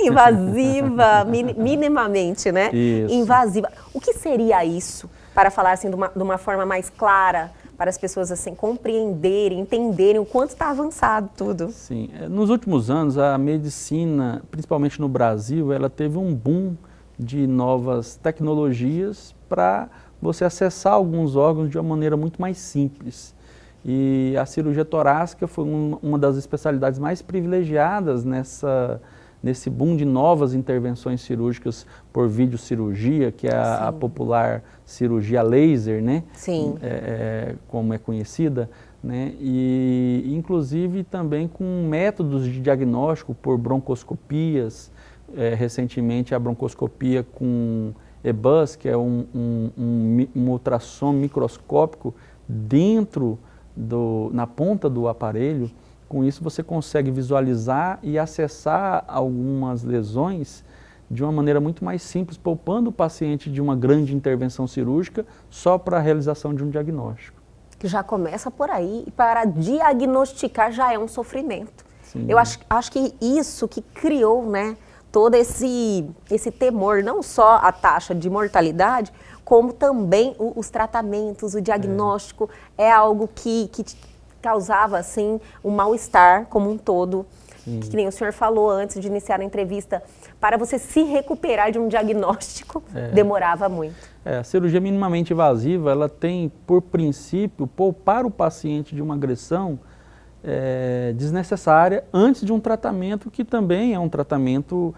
invasiva, minimamente, né? Isso. Invasiva. O que seria isso? Para falar assim de uma forma mais clara para as pessoas assim compreenderem, entenderem o quanto está avançado tudo. Sim, nos últimos anos a medicina, principalmente no Brasil, ela teve um boom de novas tecnologias para você acessar alguns órgãos de uma maneira muito mais simples. E a cirurgia torácica foi uma das especialidades mais privilegiadas nesse boom de novas intervenções cirúrgicas por videocirurgia, que é a popular cirurgia laser, né? Sim. Como é conhecida, né? E inclusive também com métodos de diagnóstico por broncoscopias, recentemente a broncoscopia com EBUS, que é um ultrassom microscópico na ponta do aparelho. Com isso você consegue visualizar e acessar algumas lesões de uma maneira muito mais simples, poupando o paciente de uma grande intervenção cirúrgica só para a realização de um diagnóstico. Que já começa por aí, e para diagnosticar já é um sofrimento. Sim. Eu acho que isso que criou, né, todo esse temor, não só a taxa de mortalidade, como também os tratamentos, o diagnóstico, é algo que causava, assim, um mal-estar como um todo. Que nem o senhor falou antes de iniciar a entrevista, para você se recuperar de um diagnóstico, demorava muito. A cirurgia minimamente invasiva, ela tem, por princípio, poupar o paciente de uma agressão desnecessária antes de um tratamento que também é um tratamento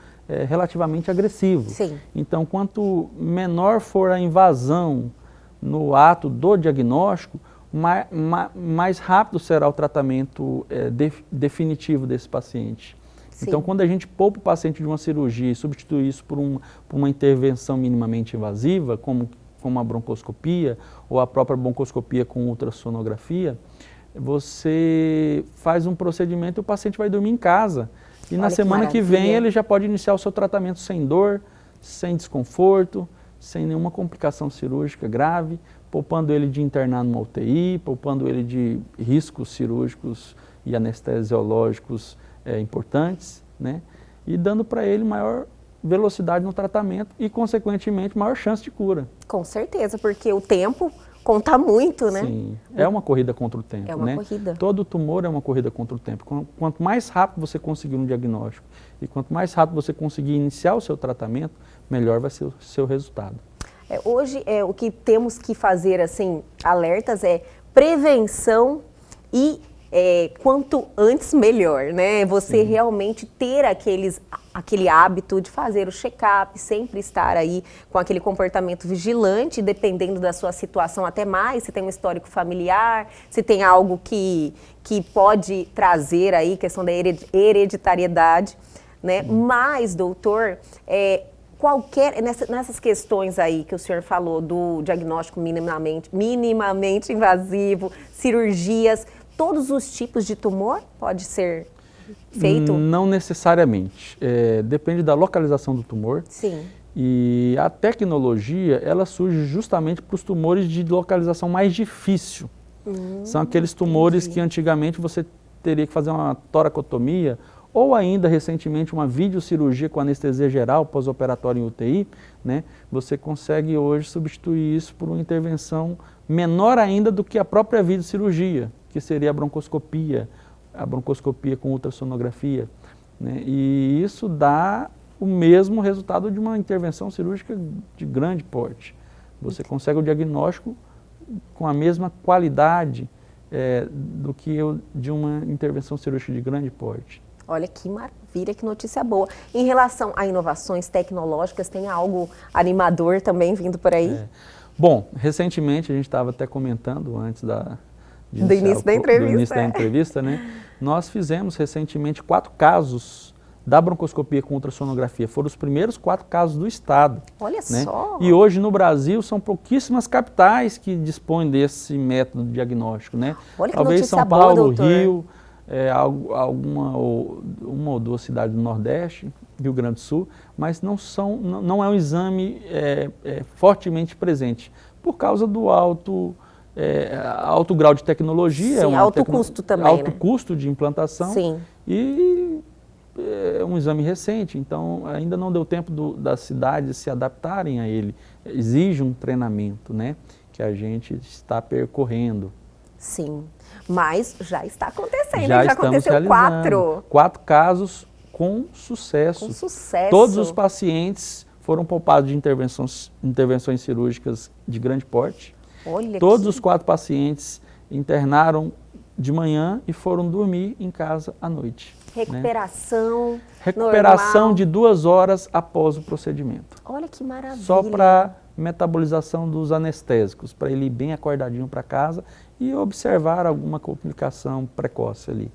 relativamente agressivo. Sim. Então, quanto menor for a invasão no ato do diagnóstico, mais rápido será o tratamento definitivo desse paciente. Sim. Então, quando a gente poupa o paciente de uma cirurgia e substitui isso por uma intervenção minimamente invasiva, como a broncoscopia ou a própria broncoscopia com ultrassonografia, você faz um procedimento e o paciente vai dormir em casa. E na semana que vem ele já pode iniciar o seu tratamento sem dor, sem desconforto, sem nenhuma complicação cirúrgica grave, poupando ele de internar numa UTI, poupando ele de riscos cirúrgicos e anestesiológicos importantes, né? E dando para ele maior velocidade no tratamento e, consequentemente, maior chance de cura. Com certeza, porque o tempo conta muito, né? Sim, é uma corrida contra o tempo, É uma corrida. Todo tumor é uma corrida contra o tempo. Quanto mais rápido você conseguir um diagnóstico e quanto mais rápido você conseguir iniciar o seu tratamento, melhor vai ser o seu resultado. Hoje, o que temos que fazer, assim, alertas é prevenção e quanto antes melhor, né? Você realmente ter aquele hábito de fazer o check-up, sempre estar aí com aquele comportamento vigilante, dependendo da sua situação até mais, se tem um histórico familiar, se tem algo que pode trazer aí, questão da hereditariedade, né? Mas, doutor, nessas questões aí que o senhor falou do diagnóstico minimamente invasivo, cirurgias, todos os tipos de tumor pode ser feito? Não necessariamente. Depende da localização do tumor. Sim. E a tecnologia, ela surge justamente para os tumores de localização mais difícil. São aqueles tumores que antigamente você teria que fazer uma toracotomia ou ainda recentemente uma videocirurgia com anestesia geral pós-operatório em UTI, né? Você consegue hoje substituir isso por uma intervenção menor ainda do que a própria videocirurgia, que seria a broncoscopia com ultrassonografia, né? E isso dá o mesmo resultado de uma intervenção cirúrgica de grande porte. Você consegue o diagnóstico com a mesma qualidade do que de uma intervenção cirúrgica de grande porte. Olha que maravilha, que notícia boa. Em relação a inovações tecnológicas, tem algo animador também vindo por aí? Bom, recentemente, a gente estava até comentando antes do início da entrevista, né? Nós fizemos recentemente 4 casos da broncoscopia com ultrassonografia. Foram os primeiros 4 casos do estado. Olha, né? só! E hoje no Brasil são pouquíssimas capitais que dispõem desse método diagnóstico, né? Olha que talvez notícia São Paulo, boa, doutor. Rio, uma ou duas cidades do Nordeste, Rio Grande do Sul, mas não é um exame fortemente presente, por causa do alto grau de tecnologia. Sim, alto custo também, alto né? custo de implantação. Sim. E é um exame recente, então ainda não deu tempo das cidades se adaptarem a ele. Exige um treinamento, né, que a gente está percorrendo. Sim, mas já está acontecendo, Já já estamos aconteceu realizando 4 casos com sucesso. Com sucesso. Todos os pacientes foram poupados de intervenções cirúrgicas de grande porte. Olha Todos que- os 4 pacientes internaram de manhã e foram dormir em casa à noite. Né? Recuperação Recuperação normal. de 2 horas após o procedimento. Olha que maravilha. Só para metabolização dos anestésicos, para ele ir bem acordadinho para casa e observar alguma complicação precoce ali.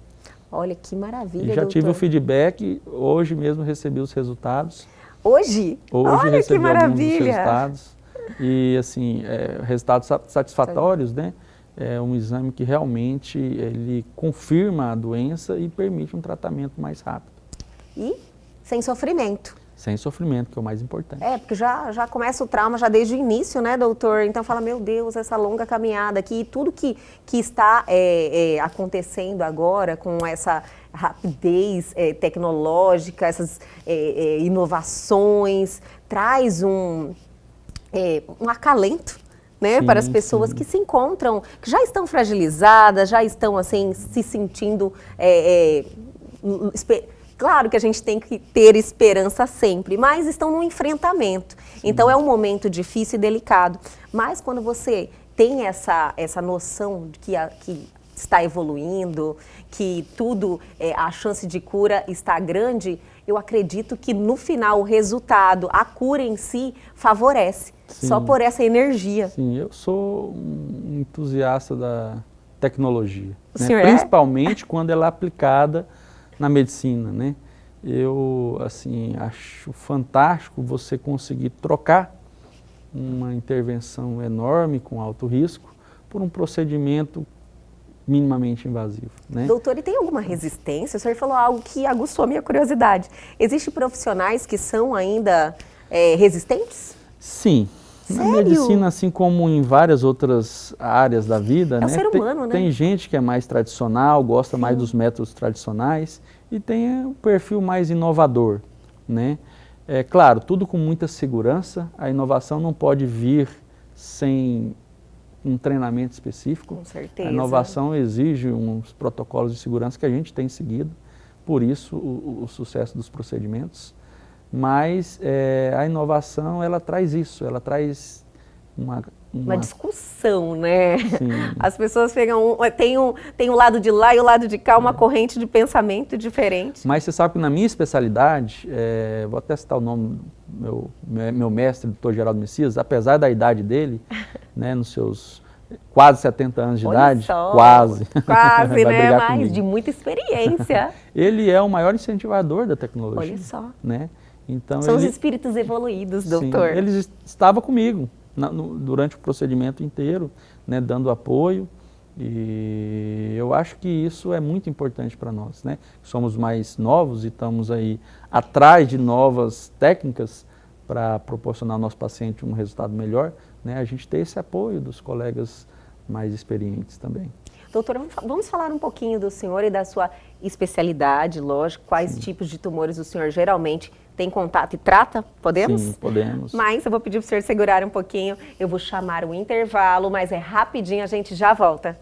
Olha que maravilha, E já doutor. tive o feedback, hoje mesmo recebi os resultados. Hoje? Hoje Olha que recebi alguns dos maravilha. resultados. E assim, resultados satisfatórios, né? É um exame que realmente ele confirma a doença e permite um tratamento mais rápido. E sem sofrimento. Sem sofrimento, que é o mais importante. Porque já começa o trauma já desde o início, né, doutor? Então fala, meu Deus, essa longa caminhada aqui, e tudo que está acontecendo agora com essa rapidez tecnológica, essas inovações, traz um acalento, né, Sim, para as pessoas sim. que se encontram, que já estão fragilizadas, já estão assim se sentindo claro que a gente tem que ter esperança sempre, mas estão num enfrentamento. Então é um momento difícil e delicado. Mas quando você tem essa noção de que está evoluindo, que tudo, a chance de cura está grande, eu acredito que no final o resultado, a cura em si, favorece. Sim. Só por essa energia. Sim, eu sou um entusiasta da tecnologia, O né? senhor é? Principalmente quando ela é aplicada na medicina, né? Eu, assim, acho fantástico você conseguir trocar uma intervenção enorme com alto risco por um procedimento minimamente invasivo, né? Doutor, e tem alguma resistência? O senhor falou algo que aguçou a minha curiosidade. Existem profissionais que são ainda resistentes? Sim. Na Sério? medicina, assim como em várias outras áreas da vida, É o ser humano, né? Tem gente que é mais tradicional, gosta mais dos métodos tradicionais e tem o perfil mais inovador, né? É claro, tudo com muita segurança. A inovação não pode vir sem um treinamento específico. Com certeza. A inovação exige uns protocolos de segurança que a gente tem seguido, por isso o sucesso dos procedimentos. Mas a inovação, ela traz isso, ela traz uma discussão, né? Sim. As pessoas pegam, tem o lado de lá e o lado de cá, uma corrente de pensamento diferente. Mas você sabe que na minha especialidade, vou até citar o nome do meu mestre, doutor Geraldo Messias, apesar da idade dele, né, nos seus quase 70 anos de Olha idade, só, quase, quase, vai né? brigar Mas comigo. de muita experiência. Ele é o maior incentivador da tecnologia. Olha só. Né? Então, São os espíritos evoluídos, doutor. Sim, ele estava comigo durante o procedimento inteiro, né, dando apoio, e eu acho que isso é muito importante para nós, né? Somos mais novos e estamos aí atrás de novas técnicas para proporcionar ao nosso paciente um resultado melhor, né? A gente ter esse apoio dos colegas mais experientes também. Doutor, vamos falar um pouquinho do senhor e da sua especialidade, lógico, quais tipos de tumores o senhor geralmente tem contato e trata? Podemos? Sim, podemos. Mas eu vou pedir para o senhor segurar um pouquinho, eu vou chamar o intervalo, mas é rapidinho, a gente já volta.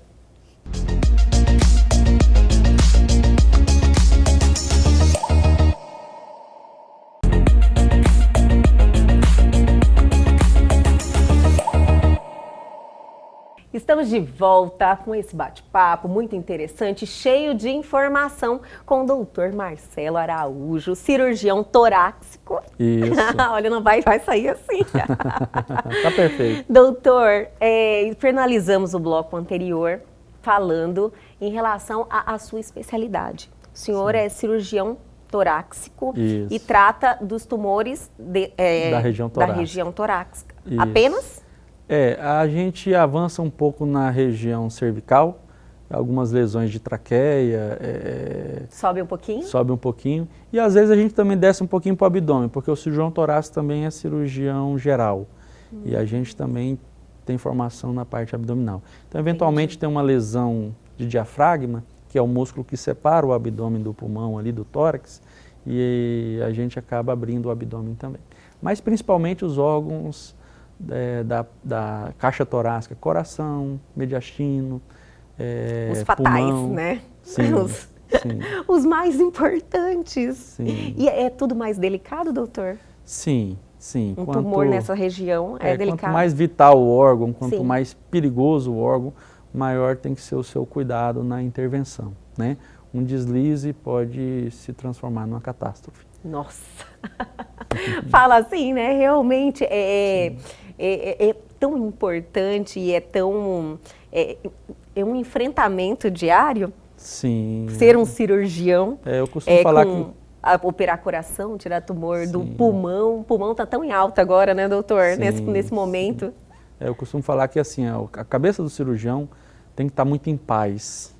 Estamos de volta com esse bate-papo muito interessante, cheio de informação com o doutor Marcelo Araújo, cirurgião torácico. Isso. Olha, não vai sair assim. Tá perfeito. Doutor, finalizamos o bloco anterior falando em relação à sua especialidade. O senhor é cirurgião torácico Isso. e trata dos tumores da região torácica. Da região torácica. Isso. Apenas? A gente avança um pouco na região cervical, algumas lesões de traqueia. Sobe um pouquinho? Sobe um pouquinho. E às vezes a gente também desce um pouquinho para o abdômen, porque o cirurgião torácico também é cirurgião geral. E a gente também tem formação na parte abdominal. Então, eventualmente, tem uma lesão de diafragma, que é o músculo que separa o abdômen do pulmão ali, do tórax, e a gente acaba abrindo o abdômen também. Mas principalmente os órgãos da caixa torácica, coração, mediastino, Os fatais, pulmão. né? Sim, Os, sim. os mais importantes. Sim. E é tudo mais delicado, doutor? Sim, sim. Um tumor nessa região é delicado. Quanto mais vital o órgão, quanto Sim. mais perigoso o órgão, maior tem que ser o seu cuidado na intervenção, né? Um deslize pode se transformar numa catástrofe. Nossa! Fala assim, né? Realmente é tão importante e é um enfrentamento diário. Sim. Ser um cirurgião. Eu costumo falar que operar coração, tirar tumor do Sim. pulmão. O pulmão está tão em alta agora, né, doutor? Sim, Nesse momento. eu costumo falar que assim, a cabeça do cirurgião tem que estar muito em paz.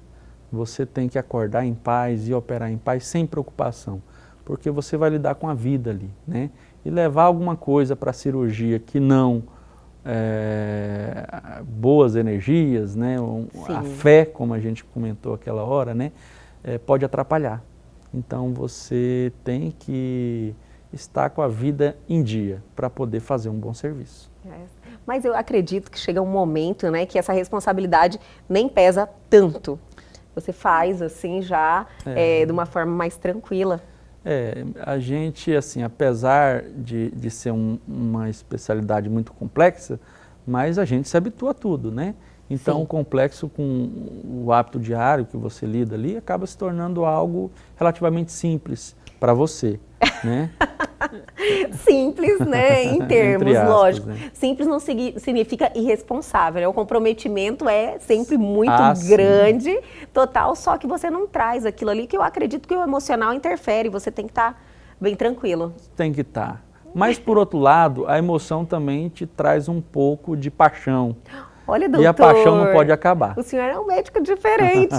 Você tem que acordar em paz e operar em paz sem preocupação, porque você vai lidar com a vida ali, né? E levar alguma coisa para a cirurgia que não boas energias, né? A fé, como a gente comentou aquela hora, né? Pode atrapalhar. Então você tem que estar com a vida em dia para poder fazer um bom serviço. Mas eu acredito que chega um momento, né, que essa responsabilidade nem pesa tanto. Você faz assim já de uma forma mais tranquila. A gente, assim, apesar de ser uma especialidade muito complexa, mas a gente se habitua a tudo, né? Então, Sim. o complexo com o hábito diário que você lida ali acaba se tornando algo relativamente simples para você, né? Simples, né? Em termos, Entre aspas, lógico. né? Simples não significa irresponsável, né? O comprometimento é sempre muito Sim. grande, total, só que você não traz aquilo ali, que eu acredito que o emocional interfere, você tem que estar bem tranquilo. Tem que estar. Mas, por outro lado, a emoção também te traz um pouco de paixão. Olha, doutor, e a paixão não pode acabar. O senhor é um médico diferente.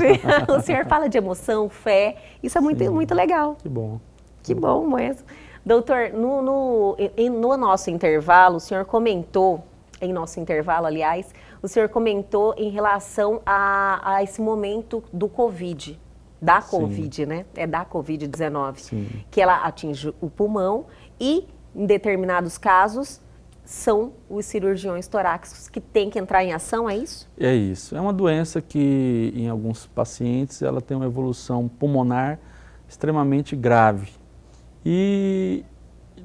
O senhor fala de emoção, fé, isso é muito legal. Que bom. Que bom mesmo. Doutor, no nosso intervalo, o senhor comentou, em nosso intervalo, aliás, o senhor comentou em relação a esse momento do Covid, da Covid, né? É da Covid-19, que ela atinge o pulmão e, em determinados casos, são os cirurgiões torácicos que têm que entrar em ação, é isso? É isso. É uma doença que, em alguns pacientes, ela tem uma evolução pulmonar extremamente grave. E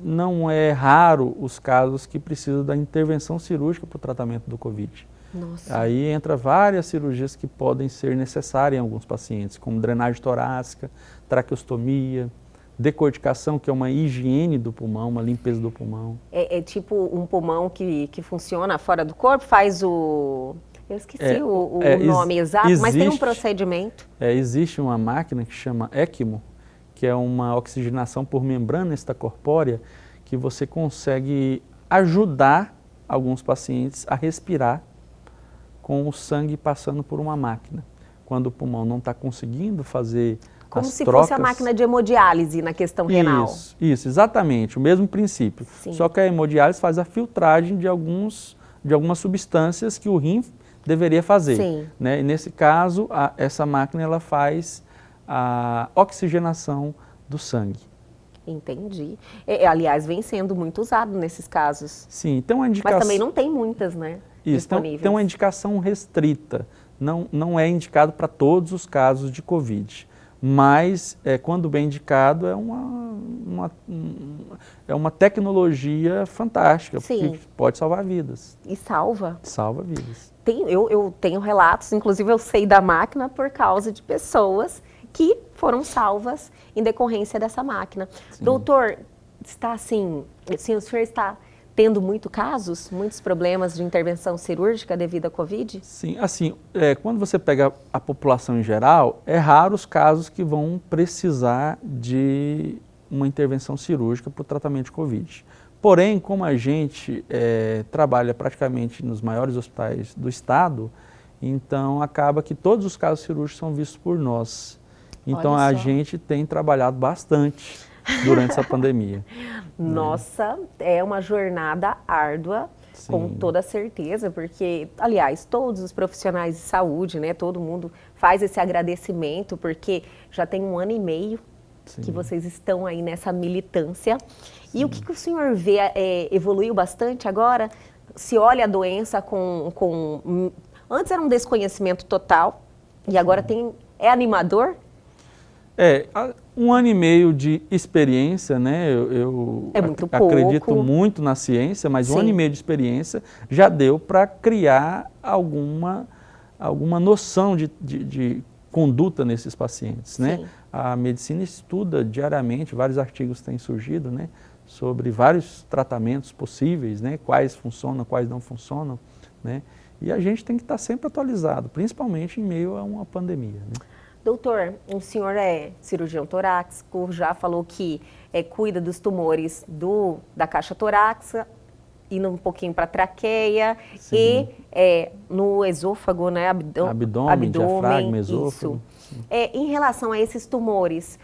não é raro os casos que precisam da intervenção cirúrgica para o tratamento do Covid. Nossa. Aí entra várias cirurgias que podem ser necessárias em alguns pacientes, como drenagem torácica, traqueostomia, decorticação, que é uma higiene do pulmão, uma limpeza do pulmão. É tipo um pulmão que funciona fora do corpo, faz o... Eu esqueci o nome exato, mas tem um procedimento. Existe uma máquina que chama ECMO, que é uma oxigenação por membrana extracorpórea, que você consegue ajudar alguns pacientes a respirar com o sangue passando por uma máquina. Quando o pulmão não está conseguindo fazer como as se trocas... fosse a máquina de hemodiálise na questão renal. Isso, exatamente, o mesmo princípio. Sim. Só que a hemodiálise faz a filtragem de algumas substâncias que o rim deveria fazer. Sim. Né? E nesse caso, essa máquina ela faz a oxigenação do sangue. Entendi. Aliás, vem sendo muito usado nesses casos. Sim, tem uma indicação... Mas também não tem muitas, né? Isso, disponíveis. Tem uma indicação restrita. Não é indicado para todos os casos de Covid. Mas, quando bem indicado, é uma tecnologia fantástica, Sim. porque pode salvar vidas. E salva? Salva vidas. Eu tenho relatos, inclusive eu sei da máquina por causa de pessoas que foram salvas em decorrência dessa máquina. Sim. Doutor, está assim, o senhor está tendo muitos problemas de intervenção cirúrgica devido à Covid? Sim, assim, quando você pega a população em geral, é raro os casos que vão precisar de uma intervenção cirúrgica para o tratamento de Covid. Porém, como a gente trabalha praticamente nos maiores hospitais do estado, então acaba que todos os casos cirúrgicos são vistos por nós. Então a gente tem trabalhado bastante durante essa pandemia. Nossa, é uma jornada árdua, sim, com toda certeza, porque, aliás, todos os profissionais de saúde, né, todo mundo faz esse agradecimento, porque já tem 1 ano e meio, sim, que vocês estão aí nessa militância. Sim. E o que o senhor vê evoluiu bastante agora? Se olha a doença com... Antes era um desconhecimento total, E agora é animador? Um ano e meio de experiência, né? Eu É muito acredito pouco. muito na ciência, mas um Sim. ano e meio de experiência já deu para criar alguma noção de conduta nesses pacientes, né? Sim. A medicina estuda diariamente, vários artigos têm surgido, né? Sobre vários tratamentos possíveis, né? Quais funcionam, quais não funcionam, né? E a gente tem que estar sempre atualizado, principalmente em meio a uma pandemia, né? Doutor, o senhor é cirurgião torácico, já falou que cuida dos tumores da caixa torácica, indo um pouquinho para a traqueia. Sim. E no esôfago, né? Abdômen, diafragma, esôfago. Isso. Em relação a esses tumores,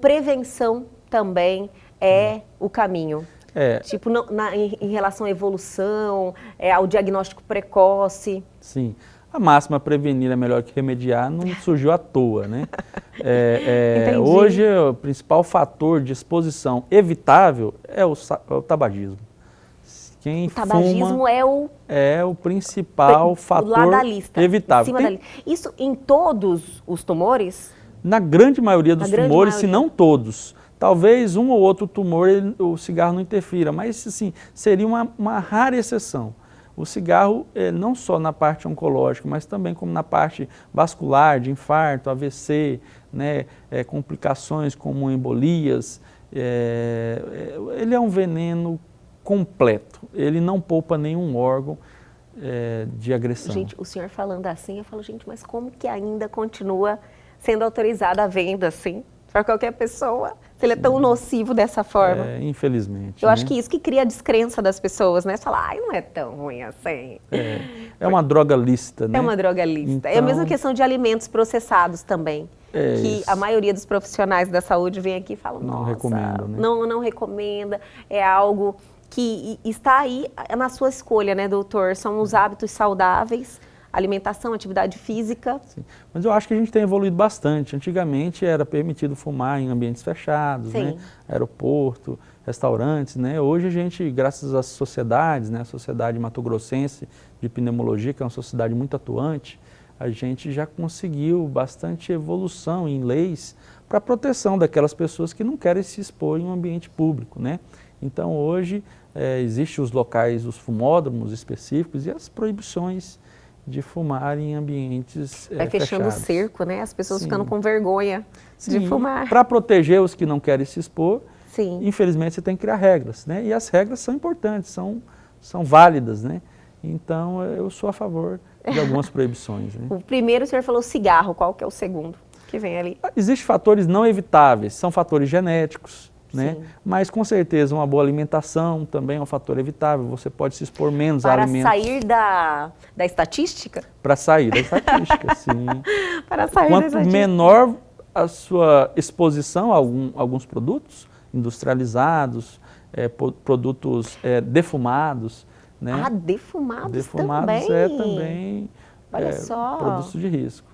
prevenção também é o caminho. Tipo, em relação à evolução, ao diagnóstico precoce. Sim. A máxima prevenir é melhor que remediar não surgiu à toa, né? Hoje, o principal fator de exposição evitável é o tabagismo. O tabagismo é o principal fator lá da lista, evitável. Isso em todos os tumores? Na grande maioria dos tumores, se não todos. Talvez um ou outro tumor o cigarro não interfira, mas assim, seria uma rara exceção. O cigarro, não só na parte oncológica, mas também como na parte vascular, de infarto, AVC, né, complicações como embolias, ele é um veneno completo, ele não poupa nenhum órgão de agressão. Gente, o senhor falando assim, eu falo, gente, mas como que ainda continua sendo autorizada a venda assim, para qualquer pessoa? Se ele é tão nocivo dessa forma. Infelizmente. Eu acho que isso que cria a descrença das pessoas, né? Falar, não é tão ruim assim. É uma droga lícita, né? É uma droga lícita. Então, é a mesma questão de alimentos processados também. Que a maioria dos profissionais da saúde vem aqui e falam, não nossa, recomendo, né? não recomenda. É algo que está aí na sua escolha, né, doutor? São os hábitos saudáveis, alimentação, atividade física. Sim. Mas eu acho que a gente tem evoluído bastante. Antigamente era permitido fumar em ambientes fechados, né? Aeroporto, restaurantes, né? Hoje a gente, graças às sociedades, né? A Sociedade Mato Grossense de Pneumologia, que é uma sociedade muito atuante, a gente já conseguiu bastante evolução em leis para a proteção daquelas pessoas que não querem se expor em um ambiente público, né? Então hoje existem os locais, os fumódromos específicos e as proibições de fumar em ambientes Vai fechando o cerco, né? As pessoas ficando com vergonha de fumar. Para proteger os que não querem se expor, Sim. Infelizmente você tem que criar regras, né? E as regras são importantes, são válidas, né? Então eu sou a favor de algumas proibições, né? O primeiro o senhor falou cigarro, qual que é o segundo que vem ali? Existem fatores não evitáveis, são fatores genéticos, né? Mas com certeza uma boa alimentação também é um fator evitável, você pode se expor menos a alimentos. Para sair da estatística? Para sair da estatística, sim. Para sair Quanto da estatística. menor a sua exposição a alguns produtos industrializados, produtos defumados, né? Ah, defumados Defumados também? Também olha só. Produtos de risco.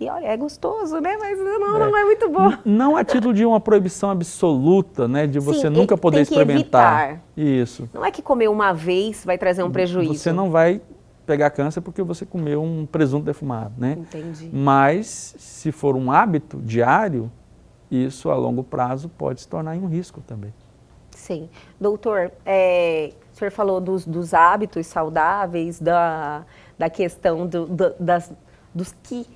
E olha, é gostoso, né? Mas não é muito bom. Não a título de uma proibição absoluta, né? De você nunca poder experimentar. Evitar. Isso. Não é que comer uma vez vai trazer um prejuízo. Você não vai pegar câncer porque você comeu um presunto defumado, né? Entendi. Mas se for um hábito diário, isso a longo prazo pode se tornar um risco também. Sim. Doutor, o senhor falou dos hábitos saudáveis, da questão dos que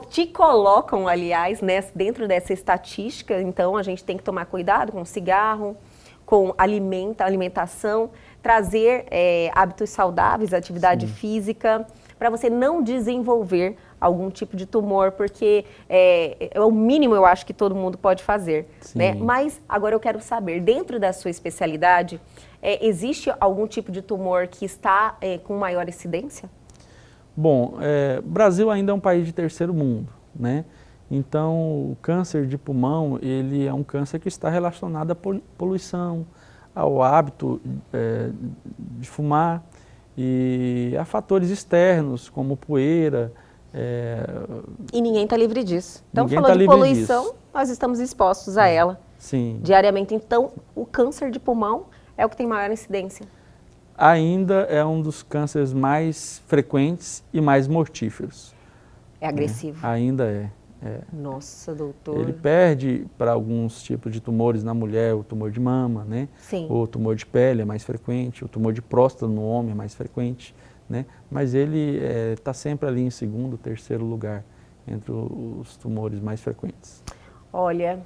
te colocam, aliás, dentro dessa estatística. Então, a gente tem que tomar cuidado com o cigarro, com alimentação, trazer hábitos saudáveis, atividade física, para você não desenvolver algum tipo de tumor, porque é o mínimo, eu acho, que todo mundo pode fazer, né? Mas agora eu quero saber, dentro da sua especialidade, existe algum tipo de tumor que está com maior incidência? Bom, o Brasil ainda é um país de terceiro mundo, né? Então, o câncer de pulmão, ele é um câncer que está relacionado à poluição, ao hábito de fumar e a fatores externos, como poeira. E ninguém está livre disso. Então, Ninguém falou tá de livre poluição, disso. Nós estamos expostos a ela diariamente. Então, o câncer de pulmão é o que tem maior incidência. Ainda é um dos cânceres mais frequentes e mais mortíferos. É agressivo. Ainda é. Nossa, doutor. Ele perde para alguns tipos de tumores na mulher, o tumor de mama, né? Sim. O tumor de pele é mais frequente, o tumor de próstata no homem é mais frequente, né? Mas ele está sempre ali em segundo, terceiro lugar entre os tumores mais frequentes. Olha,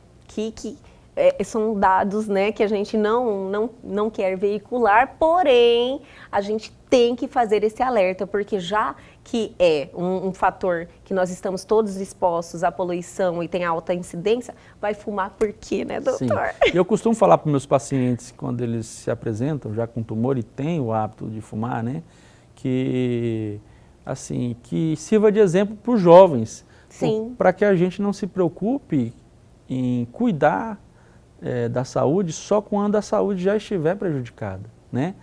são dados, né, que a gente não quer veicular, porém a gente tem que fazer esse alerta, porque já que é um fator que nós estamos todos expostos à poluição e tem alta incidência, vai fumar por quê, né, doutor? Sim. Eu costumo falar para os meus pacientes, quando eles se apresentam já com tumor e têm o hábito de fumar, né, que sirva de exemplo para os jovens, para que a gente não se preocupe em cuidar da saúde só quando a saúde já estiver prejudicada, né?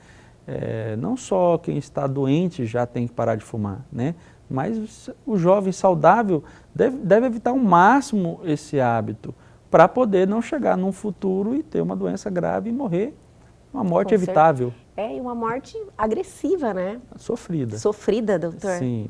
Não só quem está doente já tem que parar de fumar, né? Mas o jovem saudável deve evitar ao máximo esse hábito para poder não chegar num futuro e ter uma doença grave e morrer, uma morte evitável. E uma morte agressiva, né? Sofrida. Sofrida, doutor? Sim,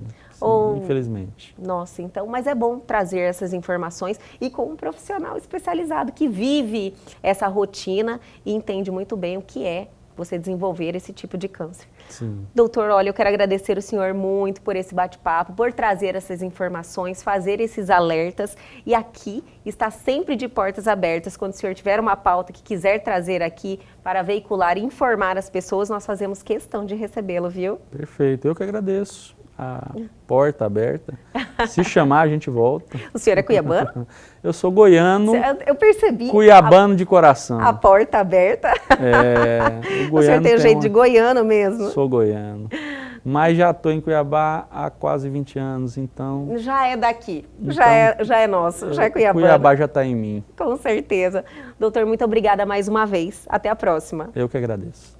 infelizmente. Nossa, então, mas é bom trazer essas informações e com um profissional especializado que vive essa rotina e entende muito bem o que é você desenvolver esse tipo de câncer. Sim. Doutor, olha, eu quero agradecer o senhor muito por esse bate-papo, por trazer essas informações, fazer esses alertas, e aqui está sempre de portas abertas. Quando o senhor tiver uma pauta que quiser trazer aqui para veicular e informar as pessoas, nós fazemos questão de recebê-lo, viu? Perfeito, eu que agradeço. A porta aberta. Se chamar, a gente volta. O senhor é cuiabano? Eu sou goiano. Eu percebi. Cuiabano de coração. A porta aberta. O senhor tem jeito de goiano mesmo. Sou goiano. Mas já estou em Cuiabá há quase 20 anos, então... Já é daqui, então, já é nosso, já é cuiabano. Cuiabá já está em mim. Com certeza. Doutor, muito obrigada mais uma vez. Até a próxima. Eu que agradeço.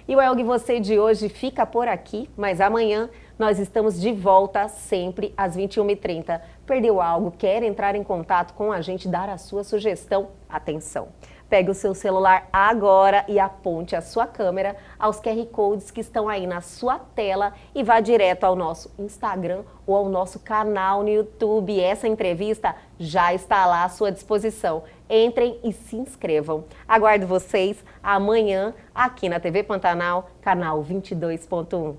E o Elgue Você de hoje fica por aqui, mas amanhã nós estamos de volta sempre às 21h30. Perdeu algo? Quer entrar em contato com a gente, dar a sua sugestão? Atenção! Pegue o seu celular agora e aponte a sua câmera aos QR Codes que estão aí na sua tela e vá direto ao nosso Instagram ou ao nosso canal no YouTube. Essa entrevista já está lá à sua disposição. Entrem e se inscrevam. Aguardo vocês amanhã aqui na TV Pantanal, canal 22.1.